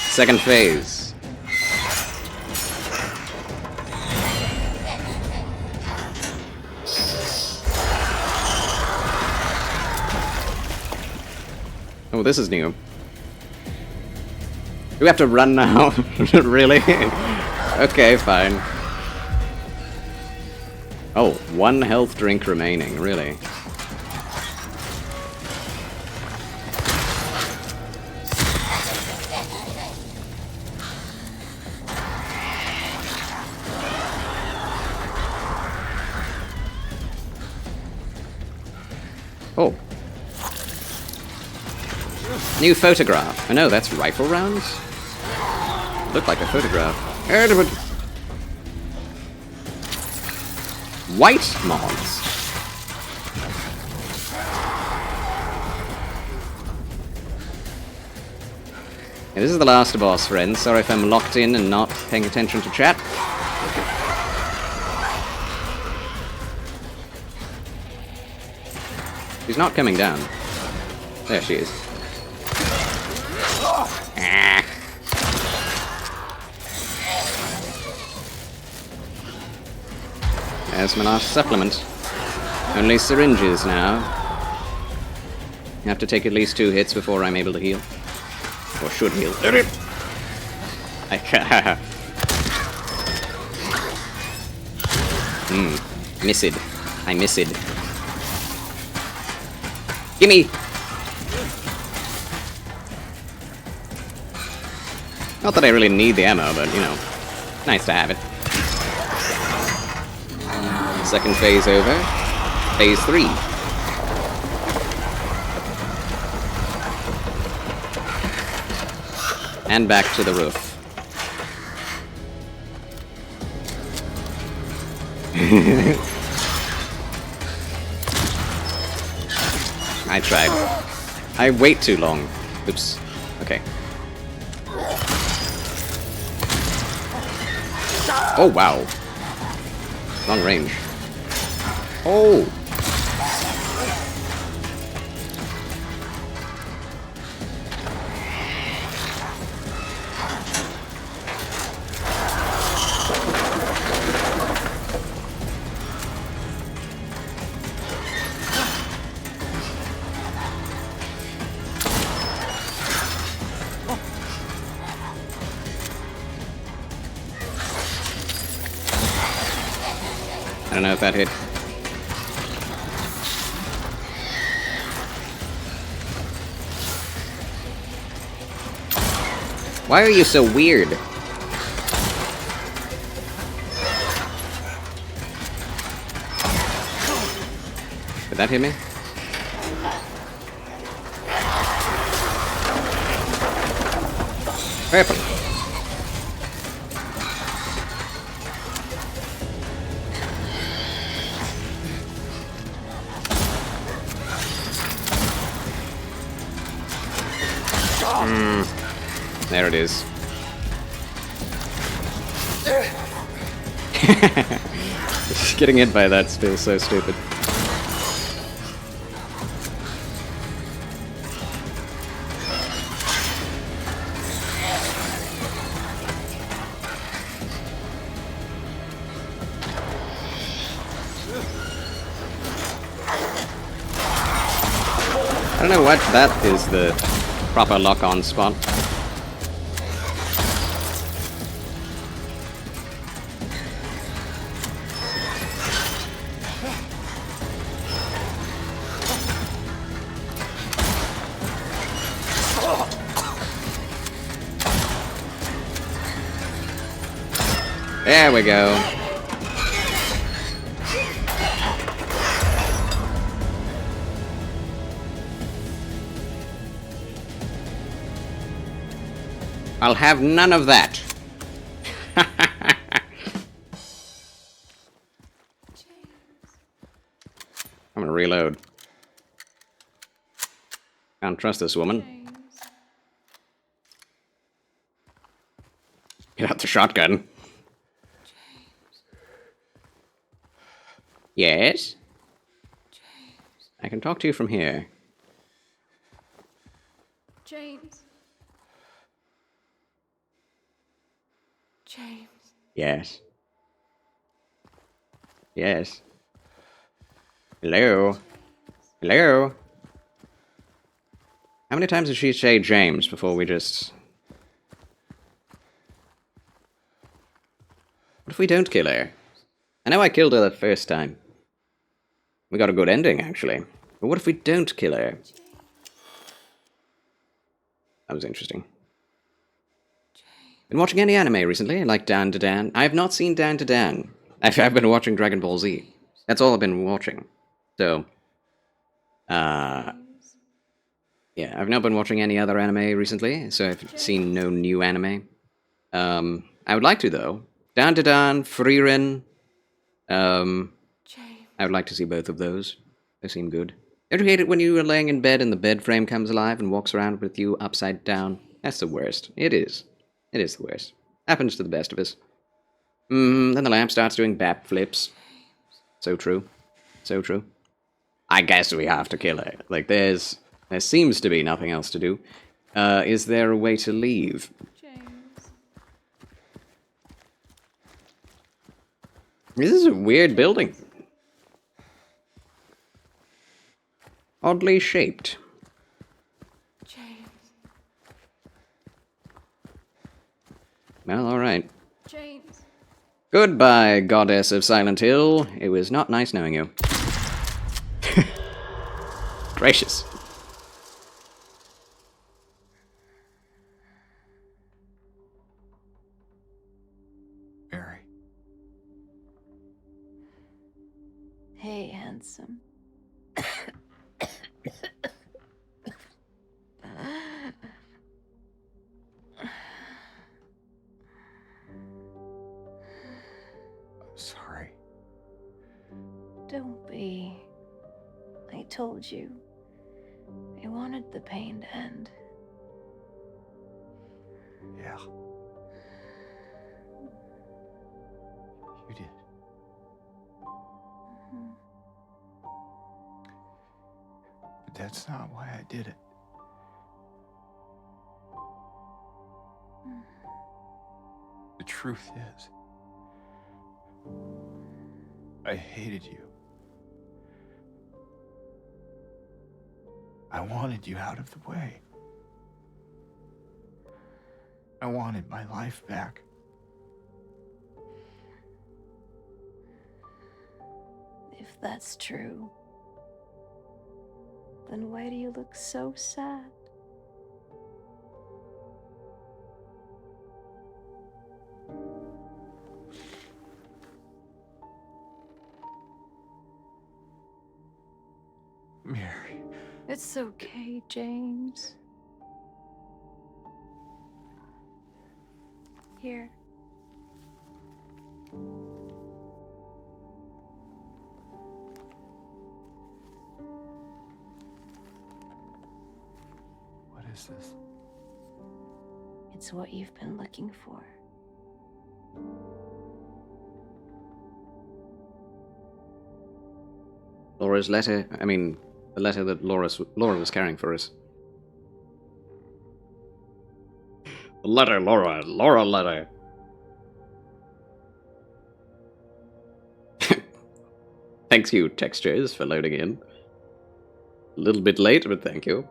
Second phase. Oh, this is new. Do we have to run now? Really? Okay, fine. Oh, 1 health drink remaining, really. Oh. New photograph. Oh no, that's rifle rounds? Looked like a photograph. White mods. Yeah, this is the last boss, friends. Sorry if I'm locked in and not paying attention to chat. She's not coming down. There she is. Ah. There's my last supplement. Only syringes now. You have to take at least 2 hits before I'm able to heal. Or should heal. I can't. Missed. I missed. Gimme! Not that I really need the ammo, but, you know, nice to have it. Second phase over. Phase 3. And back to the roof. I tried. I wait too long. Oops. Okay. Oh, wow. Long range. Oh! I don't know if that hit. Why are you so weird? Did that hit me? Purple. There it is. Just getting hit by that feels so stupid. I don't know what that is the proper lock-on spot. There we go. I'll have none of that. I'm gonna reload. Can't trust this woman. James. Get out the shotgun. Yes? I can talk to you from here. James. James. Yes. Yes. Hello? Hello? How many times did she say James before we just... What if we don't kill her? I know I killed her the first time. We got a good ending, actually. But what if we don't kill her? That was interesting. Been watching any anime recently, like Dan to Dan? I have not seen Dan to Dan. I've been watching Dragon Ball Z. That's all I've been watching. So, yeah, I've not been watching any other anime recently, so I've seen no new anime. I would like to, though. Dan to Dan, Frieren. I would like to see both of those. They seem good. Don't you hate it when you are laying in bed and the bed frame comes alive and walks around with you upside down? That's the worst. It is. It is the worst. Happens to the best of us. Then the lamp starts doing backflips. So true. So true. I guess we have to kill her. Like, there seems to be nothing else to do. Is there a way to leave? James. This is a weird building. Oddly shaped. James. Well, alright. James. Goodbye, goddess of Silent Hill. It was not nice knowing you. Gracious. Mary. Hey, handsome. I'm sorry. Don't be. I told you. I wanted the pain to end. Yeah. You did. But that's not why I did it. The truth is, I hated you. I wanted you out of the way. I wanted my life back. If that's true, then why do you look so sad? Mary. It's okay, James. Here. What is this? It's what you've been looking for. Laura's letter. I mean, the letter that Laura was carrying for us. Letter, Laura. Laura letter. Thank you, textures, for loading in. A little bit late, but thank you.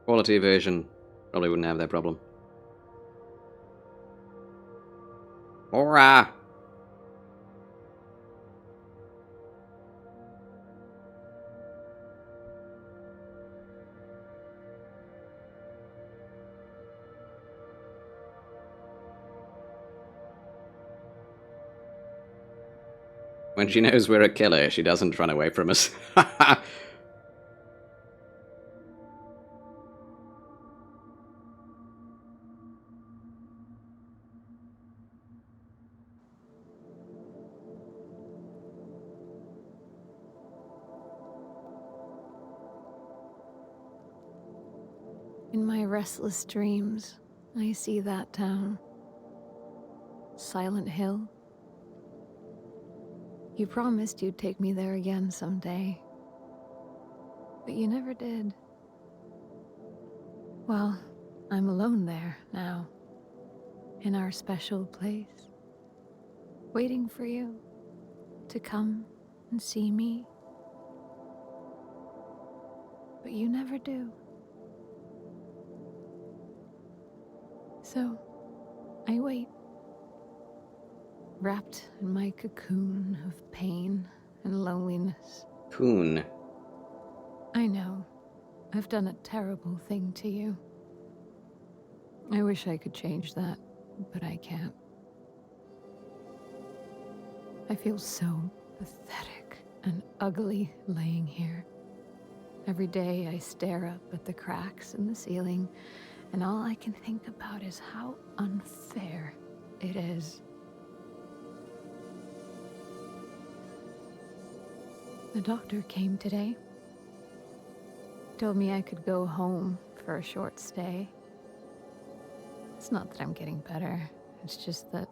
Quality version probably wouldn't have that problem. Laura! When she knows we're a killer, she doesn't run away from us. In my restless dreams, I see that town. Silent Hill. You promised you'd take me there again someday. But you never did. Well, I'm alone there now. In our special place. Waiting for you to come and see me. But you never do. So, I wait. Wrapped in my cocoon of pain and loneliness. Coon. I know. I've done a terrible thing to you. I wish I could change that, but I can't. I feel so pathetic and ugly laying here. Every day I stare up at the cracks in the ceiling, and all I can think about is how unfair it is. The doctor came today. Told me I could go home for a short stay. It's not that I'm getting better. It's just that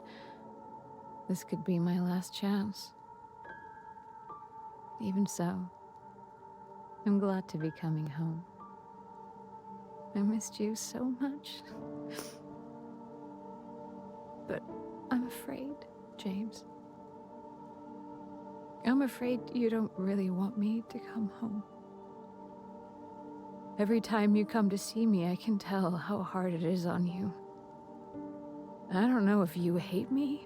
this could be my last chance. Even so, I'm glad to be coming home. I missed you so much. But I'm afraid, James. I'm afraid you don't really want me to come home. Every time you come to see me, I can tell how hard it is on you. I don't know if you hate me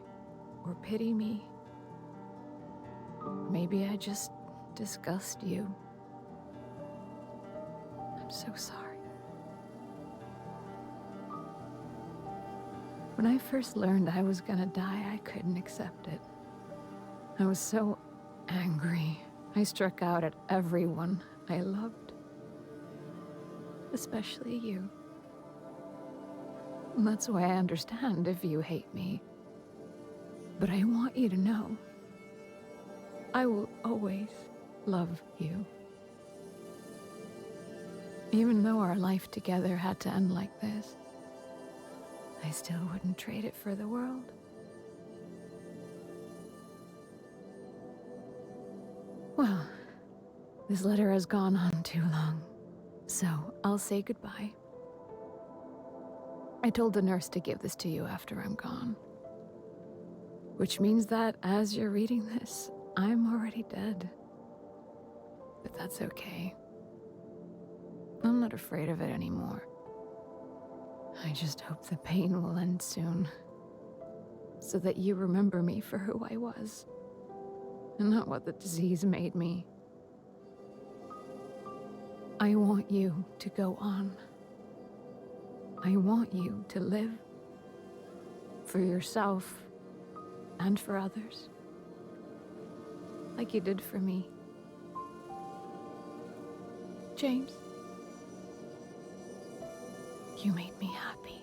or pity me. Maybe I just disgust you. I'm so sorry. When I first learned I was gonna die, I couldn't accept it. I was so angry. I struck out at everyone I loved. Especially you. And that's why I understand if you hate me. But I want you to know, I will always love you. Even though our life together had to end like this, I still wouldn't trade it for the world. Well, this letter has gone on too long, so I'll say goodbye. I told the nurse to give this to you after I'm gone. Which means that as you're reading this, I'm already dead. But that's okay. I'm not afraid of it anymore. I just hope the pain will end soon. So that you remember me for who I was. And not what the disease made me. I want you to go on. I want you to live. For yourself. And for others. Like you did for me. James. You made me happy.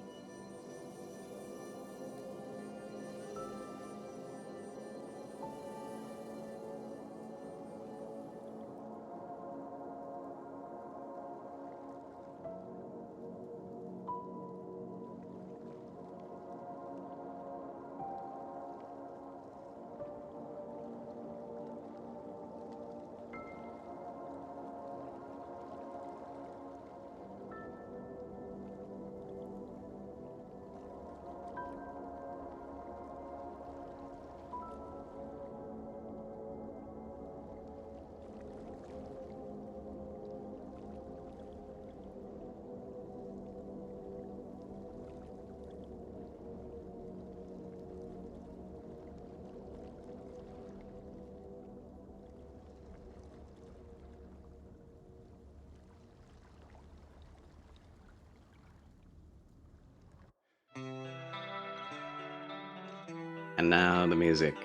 And now the music.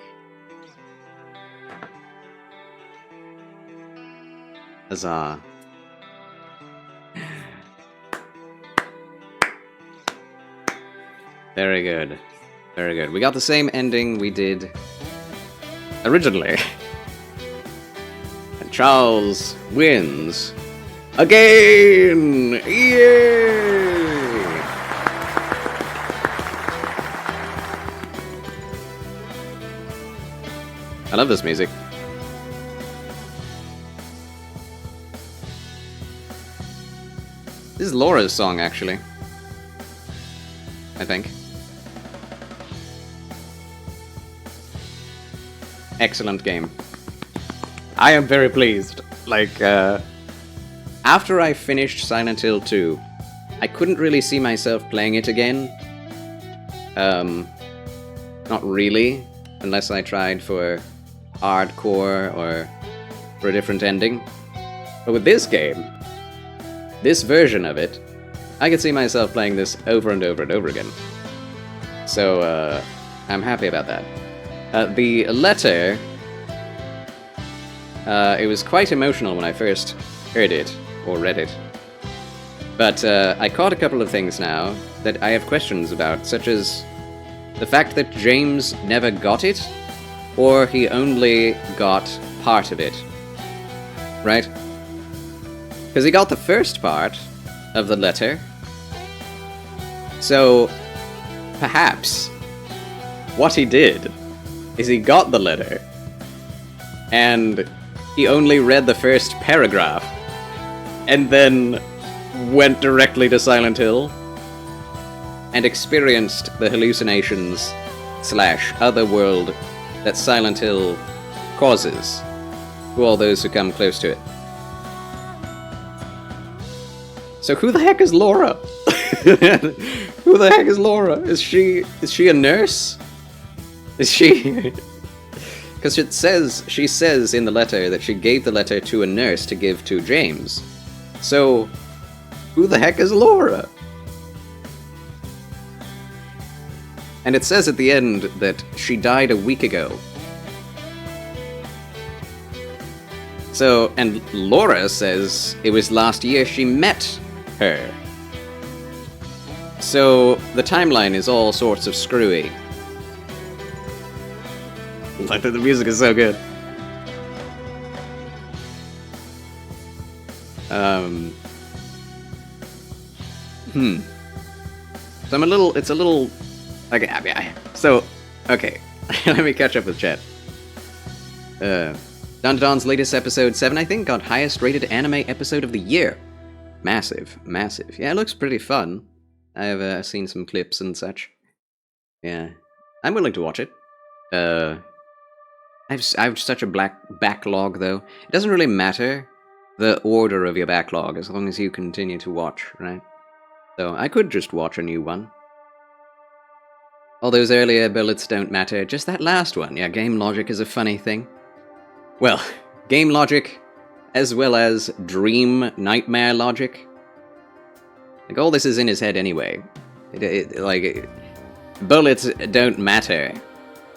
Huzzah. Very good. Very good. We got the same ending we did originally. And Charles wins. Again! Yay! I love this music. This is Laura's song, actually. I think. Excellent game. I am very pleased. Like, after I finished Silent Hill 2, I couldn't really see myself playing it again. Not really, unless I tried for hardcore or for a different ending. But with this game, this version of it, I could see myself playing this over and over and over again. So, I'm happy about that. The letter, it was quite emotional when I first heard it, or read it. But I caught a couple of things now that I have questions about, such as the fact that James never got it, or he only got part of it. Right? Because he got the first part of the letter. So, perhaps, what he did is he got the letter, and he only read the first paragraph, and then went directly to Silent Hill, and experienced the hallucinations / other world that Silent Hill causes to all those who come close to it. So who the heck is Laura? Who the heck is Laura? Is she a nurse? Is she? Because she says in the letter that she gave the letter to a nurse to give to James. So who the heck is Laura? And it says at the end that she died a week ago. So, and Laura says it was last year she met her. So, the timeline is all sorts of screwy. Like, the music is so good. So it's a little... Okay, so, okay. Let me catch up with chat. Don Don's latest episode 7, I think, got highest rated anime episode of the year. Massive, massive. Yeah, it looks pretty fun. I've seen some clips and such. Yeah. I'm willing to watch it. I've such a backlog, though. It doesn't really matter the order of your backlog, as long as you continue to watch, right? So, I could just watch a new one. All those earlier bullets don't matter, just that last one. Yeah, game logic is a funny thing. Well, game logic, as well as dream nightmare logic. Like, all this is in his head anyway. Bullets don't matter,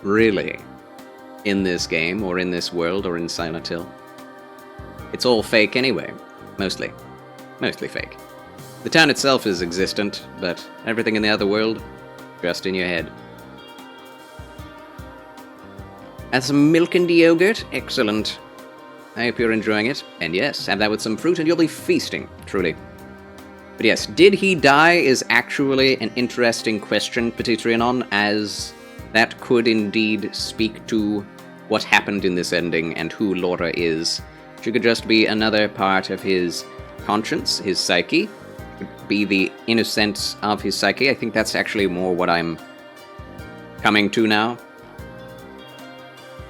really, in this game, or in this world, or in Silent Hill. It's all fake anyway, mostly. Mostly fake. The town itself is existent, but everything in the other world, just in your head. Add some milk and yogurt? Excellent. I hope you're enjoying it. And yes, have that with some fruit and you'll be feasting, truly. But yes, did he die is actually an interesting question, Petitrianon, as that could indeed speak to what happened in this ending and who Laura is. She could just be another part of his conscience, his psyche. Could be the innocence of his psyche. I think that's actually more what I'm coming to now.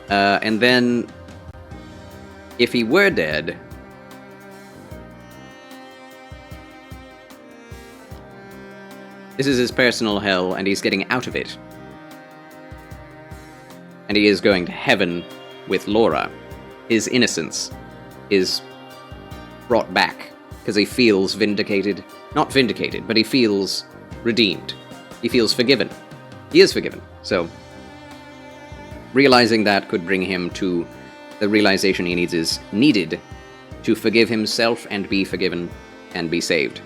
And then, if he were dead, this is his personal hell, and he's getting out of it. And he is going to heaven with Laura. His innocence is brought back, because he feels vindicated. Not vindicated, but he feels redeemed. He feels forgiven. He is forgiven, so... realizing that could bring him to the realization he needed to forgive himself and be forgiven and be saved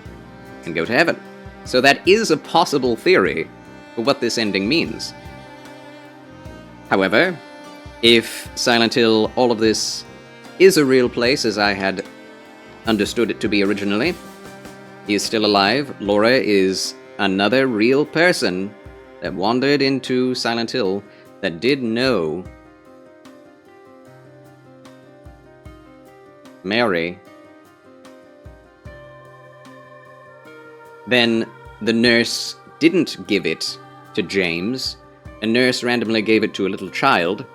and go to heaven. So that is a possible theory for what this ending means. However, if Silent Hill, all of this, is a real place, as I had understood it to be originally. He is still alive. Laura is another real person that wandered into Silent Hill that did know Mary. Then the nurse didn't give it to James. A nurse randomly gave it to a little child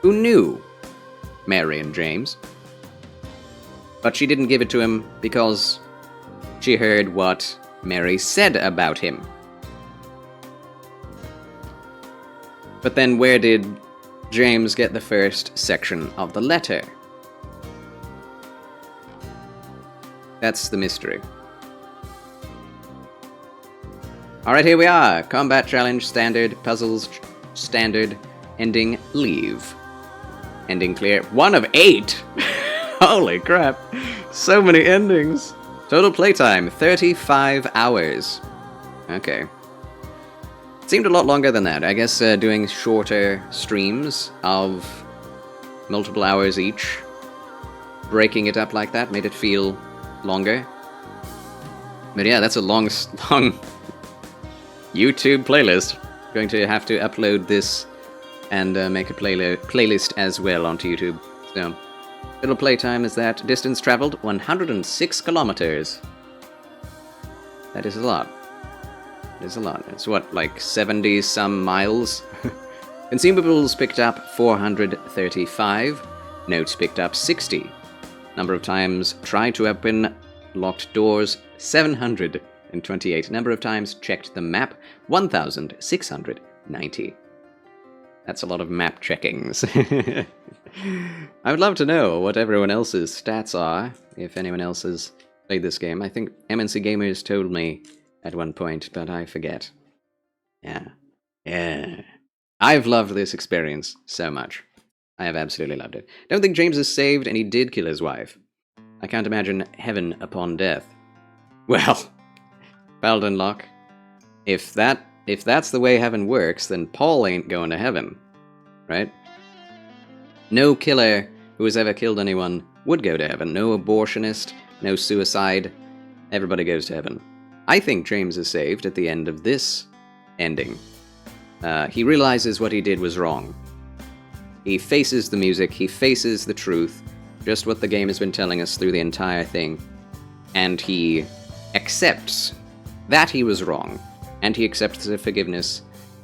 who knew Mary and James. But she didn't give it to him because she heard what Mary said about him. But then where did James get the first section of the letter? That's the mystery. Alright, here we are. Combat challenge, standard, puzzles, standard, ending, leave. Ending clear. 1 of 8! Holy crap. So many endings. Total playtime, 35 hours. Okay. Seemed a lot longer than that. I guess doing shorter streams of multiple hours each, breaking it up like that, made it feel longer. But yeah, that's a long YouTube playlist. Going to have to upload this and make a playlist as well onto YouTube. So, total playtime is that. Distance traveled, 106 kilometers. That is a lot. It is a lot. It's what, like 70-some miles? Consumables picked up 435. Notes picked up 60. Number of times tried to open locked doors, 728. Number of times checked the map, 1,690. That's a lot of map checkings. I would love to know what everyone else's stats are, if anyone else has played this game. I think MNC Gamers told me at one point, but I forget. Yeah. I've loved this experience so much. I have absolutely loved it. Don't think James is saved, and he did kill his wife. I can't imagine heaven upon death. Well, Paladin Lock, if that's the way heaven works, then Paul ain't going to heaven, right? No killer who has ever killed anyone would go to heaven. No abortionist, no suicide. Everybody goes to heaven. I think James is saved at the end of this ending. He realizes what he did was wrong. He faces the music, he faces the truth, just what the game has been telling us through the entire thing, and he accepts that he was wrong, and he accepts the forgiveness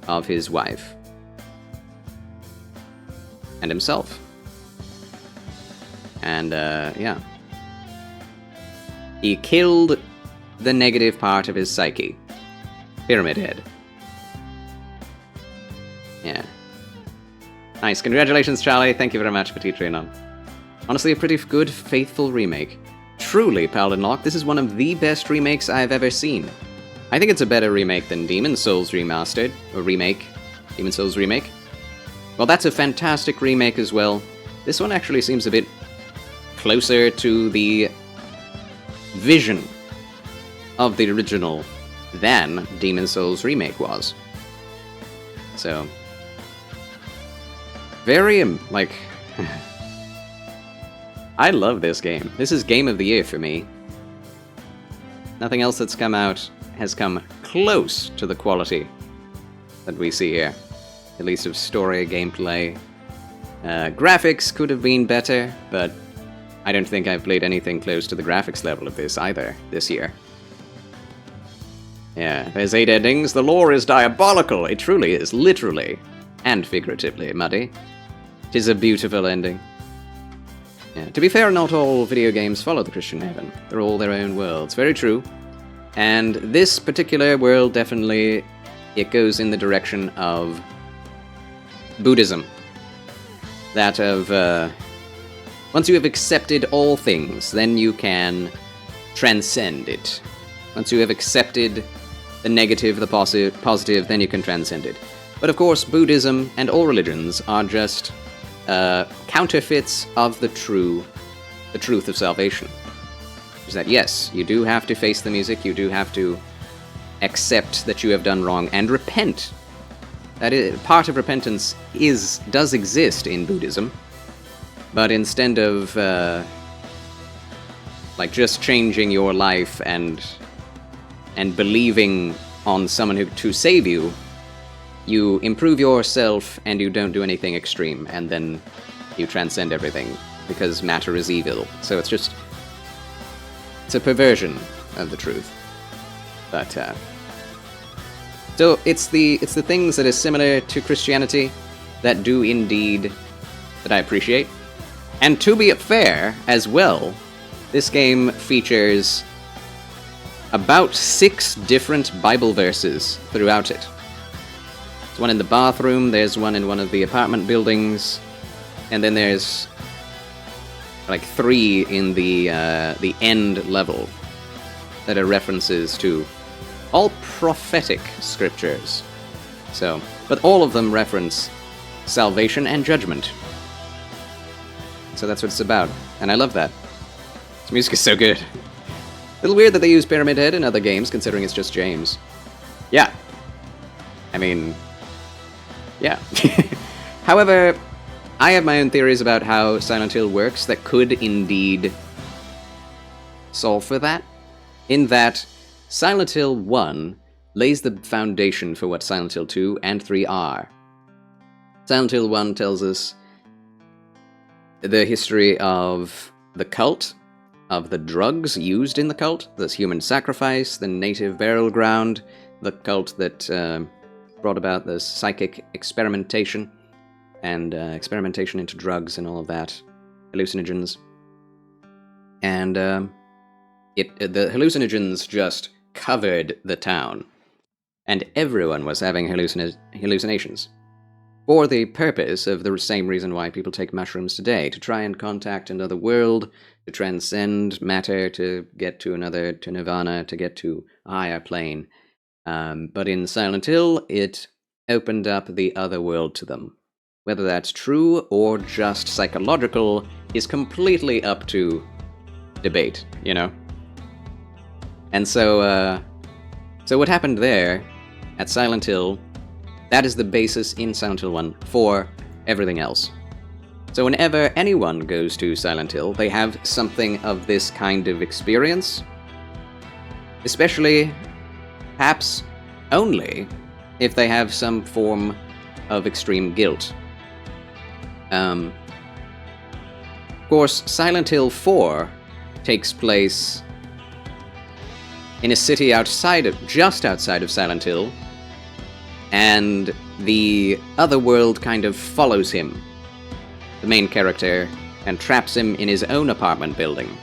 of his wife. And himself. And, yeah. He killed the negative part of his psyche. Pyramid Head. Yeah. Nice. Congratulations, Charlie. Thank you very much for teaching on. Honestly, a pretty good, faithful remake. Truly, Paladin Lock, this is one of the best remakes I've ever seen. I think it's a better remake than Demon's Souls Remastered, or Remake. Demon's Souls Remake. Well, that's a fantastic remake as well. This one actually seems a bit closer to the vision of the original than Demon's Souls Remake was. So, very, like... I love this game. This is Game of the Year for me. Nothing else that's come out has come close to the quality that we see here. At least of story, gameplay. Graphics could have been better, but I don't think I've played anything close to the graphics level of this either this year. Yeah, there's 8 endings. The lore is diabolical. It truly is, literally and figuratively, Muddy. It is a beautiful ending. Yeah. To be fair, not all video games follow the Christian heaven. They're all their own worlds. Very true. And this particular world definitely, it goes in the direction of Buddhism. That of, once you have accepted all things, then you can transcend it. Once you have accepted the negative, the positive, then you can transcend it. But of course, Buddhism and all religions are just counterfeits of the truth of salvation. Is that yes, you do have to face the music, you do have to accept that you have done wrong and repent. That is, part of repentance does exist in Buddhism, but instead of Like, just changing your life and believing on someone to save you, you improve yourself and you don't do anything extreme, and then you transcend everything, because matter is evil. So it's a perversion of the truth. But, so it's the things that are similar to Christianity that do indeed, that I appreciate. And to be fair, as well, this game features about 6 different Bible verses throughout it. There's one in the bathroom, there's one in one of the apartment buildings, and then there's like 3 in the end level that are references to all prophetic scriptures. So, but all of them reference salvation and judgment. So that's what it's about, and I love that. This music is so good. A little weird that they use Pyramid Head in other games, considering it's just James. Yeah. I mean, yeah. However, I have my own theories about how Silent Hill works that could indeed solve for that. In that, Silent Hill 1 lays the foundation for what Silent Hill 2 and 3 are. Silent Hill 1 tells us the history of the cult, of the drugs used in the cult, the human sacrifice, the native burial ground, the cult that brought about the psychic experimentation, and experimentation into drugs and all of that, hallucinogens. And the hallucinogens just covered the town, and everyone was having hallucinations. For the purpose of the same reason why people take mushrooms today, to try and contact another world, to transcend matter, to get to nirvana, to get to a higher plane. But in Silent Hill, it opened up the other world to them. Whether that's true or just psychological is completely up to debate, you know? And so what happened there at Silent Hill, that is the basis in Silent Hill 1 for everything else. So whenever anyone goes to Silent Hill, they have something of this kind of experience. Especially, perhaps only, if they have some form of extreme guilt. Of course, Silent Hill 4 takes place in a city just outside of Silent Hill, and the other world kind of follows him, the main character, and traps him in his own apartment building,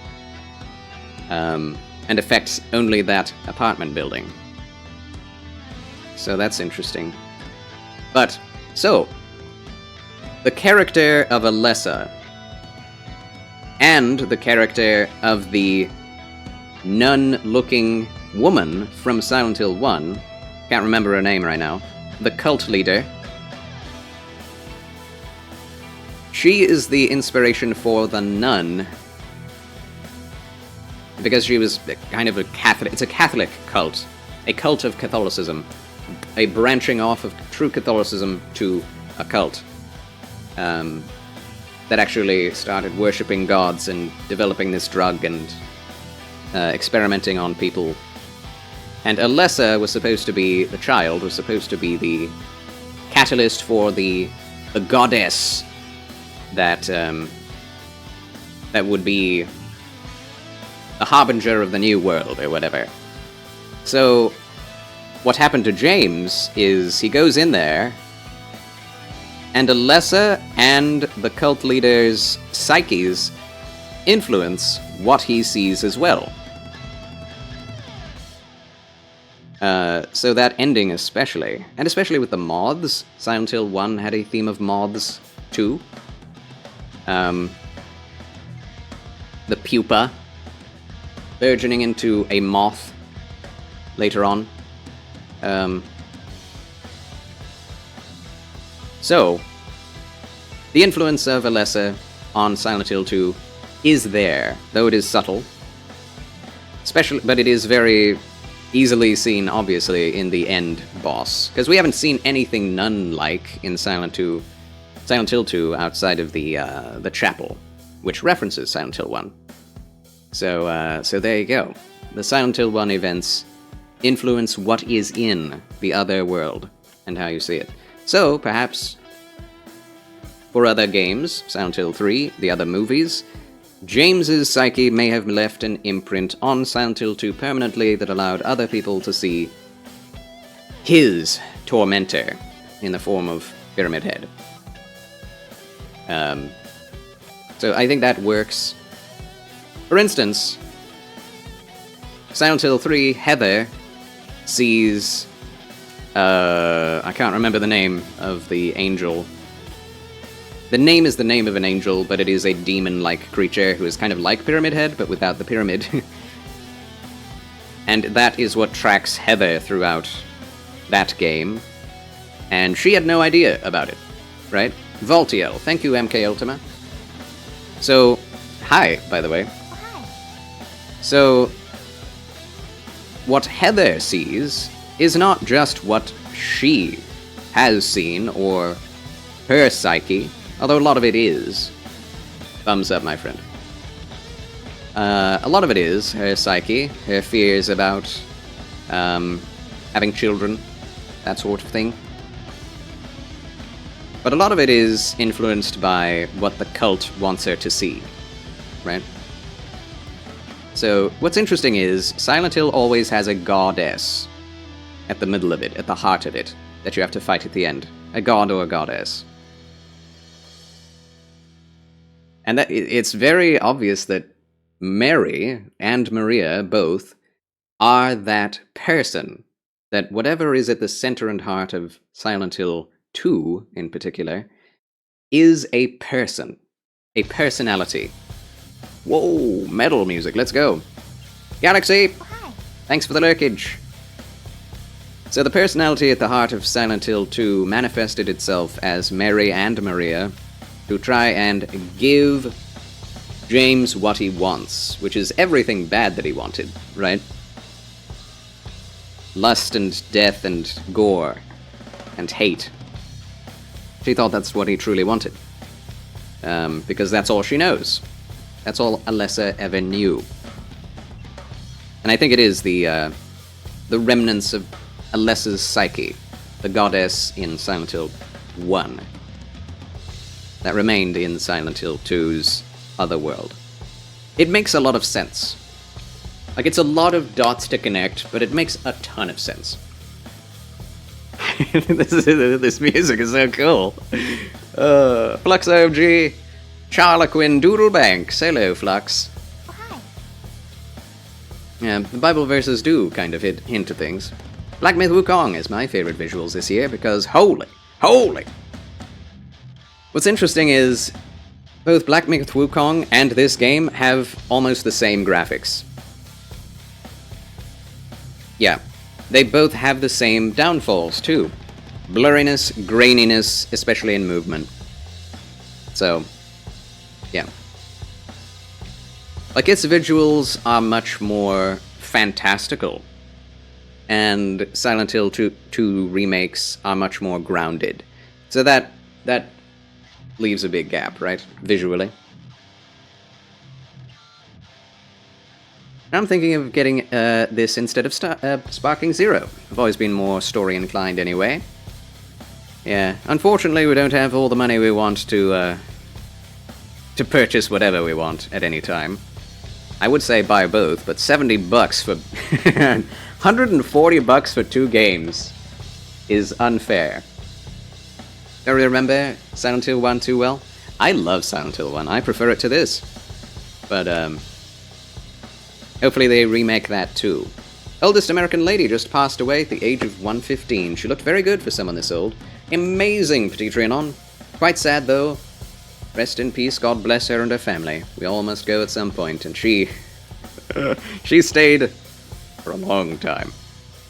and affects only that apartment building. So that's interesting. But, so, the character of Alessa and the character of the nun-looking woman from Silent Hill 1, can't remember her name right now, the cult leader, she is the inspiration for the nun, because she was kind of a Catholic. It's a Catholic cult, a cult of Catholicism, a branching off of true Catholicism to a cult that actually started worshipping gods and developing this drug and experimenting on people. And Alessa was supposed to be, the child was supposed to be the catalyst for the goddess that that would be the harbinger of the new world, or whatever. So, what happened to James is he goes in there, and Alessa and the cult leader's psyches influence what he sees as well. So that ending especially, and especially with the moths, Silent Hill 1 had a theme of moths too. The pupa burgeoning into a moth later on. So, the influence of Alessa on Silent Hill 2 is there, though it is subtle. But it is very easily seen, obviously, in the end boss. Because we haven't seen anything nun-like in Silent Hill 2 outside of the chapel, which references Silent Hill 1. So there you go. The Silent Hill 1 events influence what is in the other world and how you see it. So, perhaps, for other games, Silent Hill 3, the other movies, James's psyche may have left an imprint on Silent Hill 2 permanently that allowed other people to see his tormentor in the form of Pyramid Head. So I think that works. For instance, Silent Hill 3, Heather sees... I can't remember the name of the angel. The name is the name of an angel, but it is a demon-like creature who is kind of like Pyramid Head, but without the pyramid. And that is what tracks Heather throughout that game. And she had no idea about it, right? Voltiel. Thank you, MK Ultima. So, hi, by the way. So, what Heather sees is not just what she has seen, or her psyche, although a lot of it is. Thumbs up, my friend. A lot of it is her psyche, her fears about having children, that sort of thing. But a lot of it is influenced by what the cult wants her to see, right? So, what's interesting is, Silent Hill always has a goddess at the middle of it, at the heart of it, that you have to fight at the end. A god or a goddess. And that it's very obvious that Mary and Maria both are that person. That whatever is at the center and heart of Silent Hill 2, in particular, is a person. A personality. Whoa, metal music, let's go. Galaxy! Hi. Thanks for the lurkage. So the personality at the heart of Silent Hill 2 manifested itself as Mary and Maria to try and give James what he wants, which is everything bad that he wanted, right? Lust and death and gore and hate. She thought that's what he truly wanted. Because that's all she knows. That's all Alessa ever knew. And I think it is the remnants of Alessa's psyche, the goddess in Silent Hill 1, that remained in Silent Hill 2's otherworld. It makes a lot of sense. Like, it's a lot of dots to connect, but it makes a ton of sense. This music is so cool. Flux OG, Charlequin Doodlebank. Hello, Flux. Oh, hi. Yeah, the Bible verses do kind of hint to things. Black Myth Wukong is my favorite visuals this year because holy! What's interesting is both Black Myth Wukong and this game have almost the same graphics. Yeah, they both have the same downfalls too. Blurriness, graininess, especially in movement. So, yeah. Like, its visuals are much more fantastical. And Silent Hill 2 remakes are much more grounded. So that leaves a big gap, right? Visually. I'm thinking of getting this instead of Sparking Zero. I've always been more story-inclined anyway. Yeah, unfortunately we don't have all the money we want to purchase whatever we want at any time. I would say buy both, but $70 for... $140 for 2 games is unfair. Don't you remember Silent Hill 1 too well? I love Silent Hill 1. I prefer it to this. But, hopefully they remake that too. Oldest American lady just passed away at the age of 115. She looked very good for someone this old. Amazing, Petit Trianon. Quite sad, though. Rest in peace, God bless her and her family. We all must go at some point, and she... she stayed for a long time.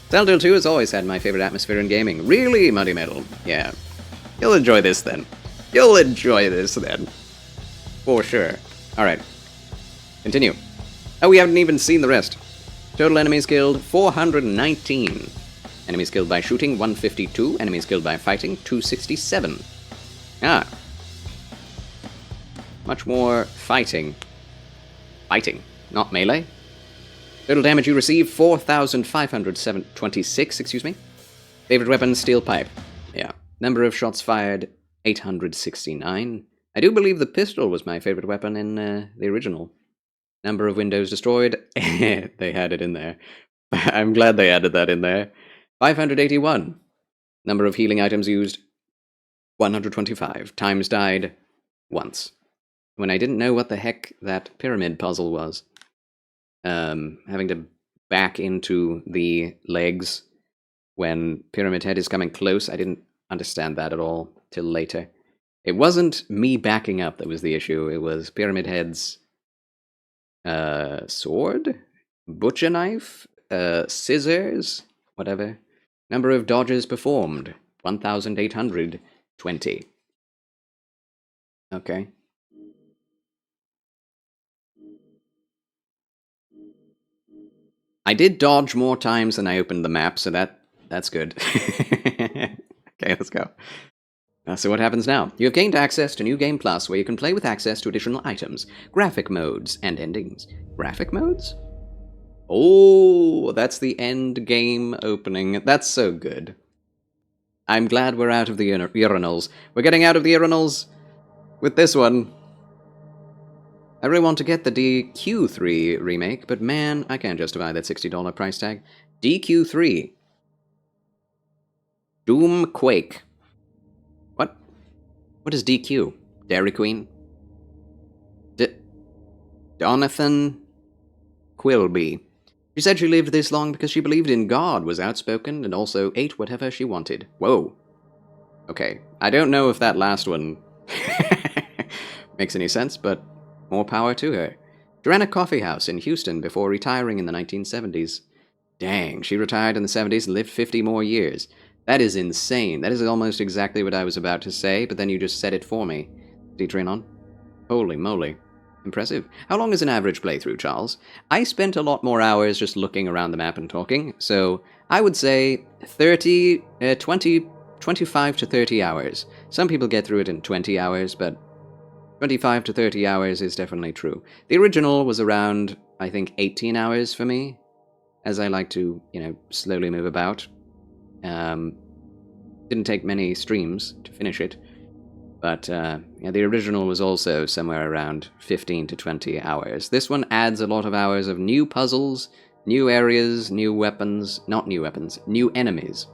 Silent Hill 2 has always had my favorite atmosphere in gaming. Really, Muddy Metal? Yeah. You'll enjoy this then. You'll enjoy this then. For sure. Alright. Continue. Oh, we haven't even seen the rest. Total enemies killed, 419. Enemies killed by shooting, 152. Enemies killed by fighting, 267. Ah. Much more fighting. Fighting. not melee. Total damage you receive, 4,526, excuse me. Favorite weapon, steel pipe. Yeah. Number of shots fired, 869. I do believe the pistol was my favorite weapon in the original. Number of windows destroyed, they had it in there. I'm glad they added that in there. 581. Number of healing items used, 125. Times died, once. When I didn't know what the heck that pyramid puzzle was. Having to back into the legs when Pyramid Head is coming close, I didn't understand that at all till later. It wasn't me backing up that was the issue, it was Pyramid Head's sword? Butcher knife? Scissors? Whatever. Number of dodges performed, 1,820. Okay. I did dodge more times than I opened the map, so that's good. Okay, let's go. So what happens now? You have gained access to New Game Plus, where you can play with access to additional items, graphic modes, and endings. Graphic modes? Oh, that's the end game opening. That's so good. I'm glad we're out of the urinals. We're getting out of the urinals with this one. I really want to get the DQ3 remake, but man, I can't justify that $60 price tag. DQ3. Doom Quake. What? What is DQ? Dairy Queen? Donathan Quilby. She said she lived this long because she believed in God, was outspoken, and also ate whatever she wanted. Whoa. Okay, I don't know if that last one makes any sense, but more power to her. She ran a coffee house in Houston before retiring in the 1970s. Dang, she retired in the 70s and lived 50 more years. That is insane. That is almost exactly what I was about to say, but then you just said it for me. D-Train Holy moly. Impressive. How long is an average playthrough, Charles? I spent a lot more hours just looking around the map and talking, so I would say 25 to 30 hours. Some people get through it in 20 hours, but 25 to 30 hours is definitely true. The original was around, I think, 18 hours for me, as I like to, slowly move about. Didn't take many streams to finish it, but the original was also somewhere around 15 to 20 hours. This one adds a lot of hours of new puzzles, new areas, new weapons, new enemies.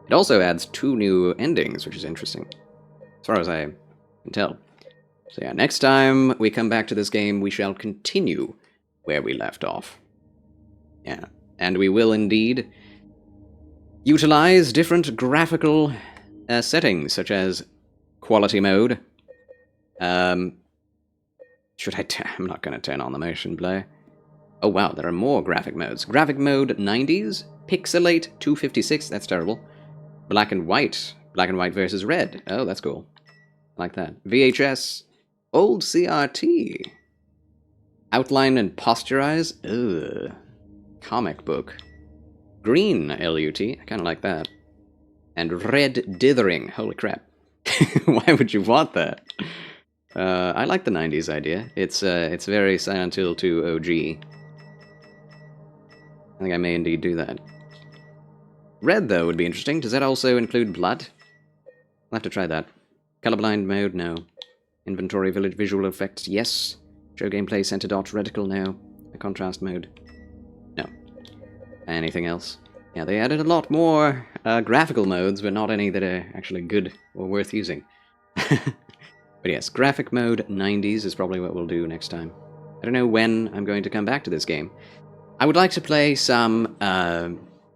It also adds 2 new endings, which is interesting, as far as I can tell. So yeah, next time we come back to this game, we shall continue where we left off. Yeah, and we will indeed utilize different graphical settings, such as quality mode. I'm not going to turn on the motion blur. Oh wow, there are more graphic modes. Graphic mode 90s, pixelate 256, that's terrible. Black and white versus red. Oh, that's cool. I like that. VHS, old CRT. Outline and posterize. Ugh. Comic book. Green LUT, I kind of like that. And red dithering. Holy crap. Why would you want that? I like the 90s idea. It's very Silent Hill 2 OG. I think I may indeed do that. Red, though, would be interesting. Does that also include blood? I'll have to try that. Colorblind mode, no. Inventory village visual effects, yes. Show gameplay center dot reticle, no. A contrast mode, no. Anything else? Yeah, they added a lot more graphical modes, but not any that are actually good or worth using. But yes, graphic mode 90s is probably what we'll do next time. I don't know when I'm going to come back to this game. I would like to play some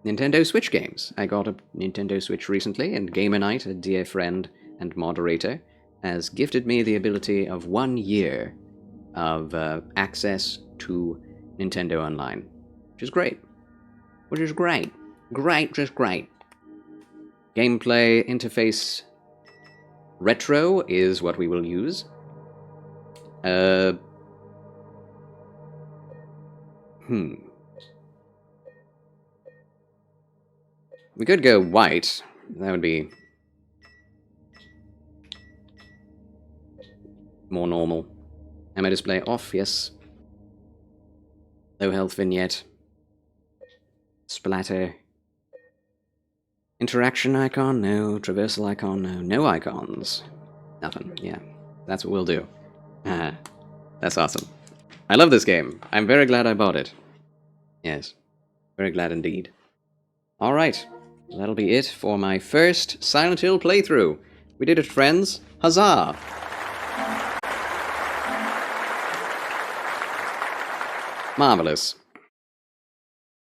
Nintendo Switch games. I got a Nintendo Switch recently, and Gamer Knight, a dear friend and moderator, has gifted me the ability of 1 year of access to Nintendo Online, which is great. Just great. Gameplay interface retro is what we will use. We could go white. That would be more normal. Ammo display off, yes. Low health vignette. Splatter. Interaction icon? No. Traversal icon? No. No icons. Nothing. Yeah. That's what we'll do. That's awesome. I love this game. I'm very glad I bought it. Yes. Very glad indeed. Alright. That'll be it for my first Silent Hill playthrough. We did it, friends. Huzzah! Marvelous.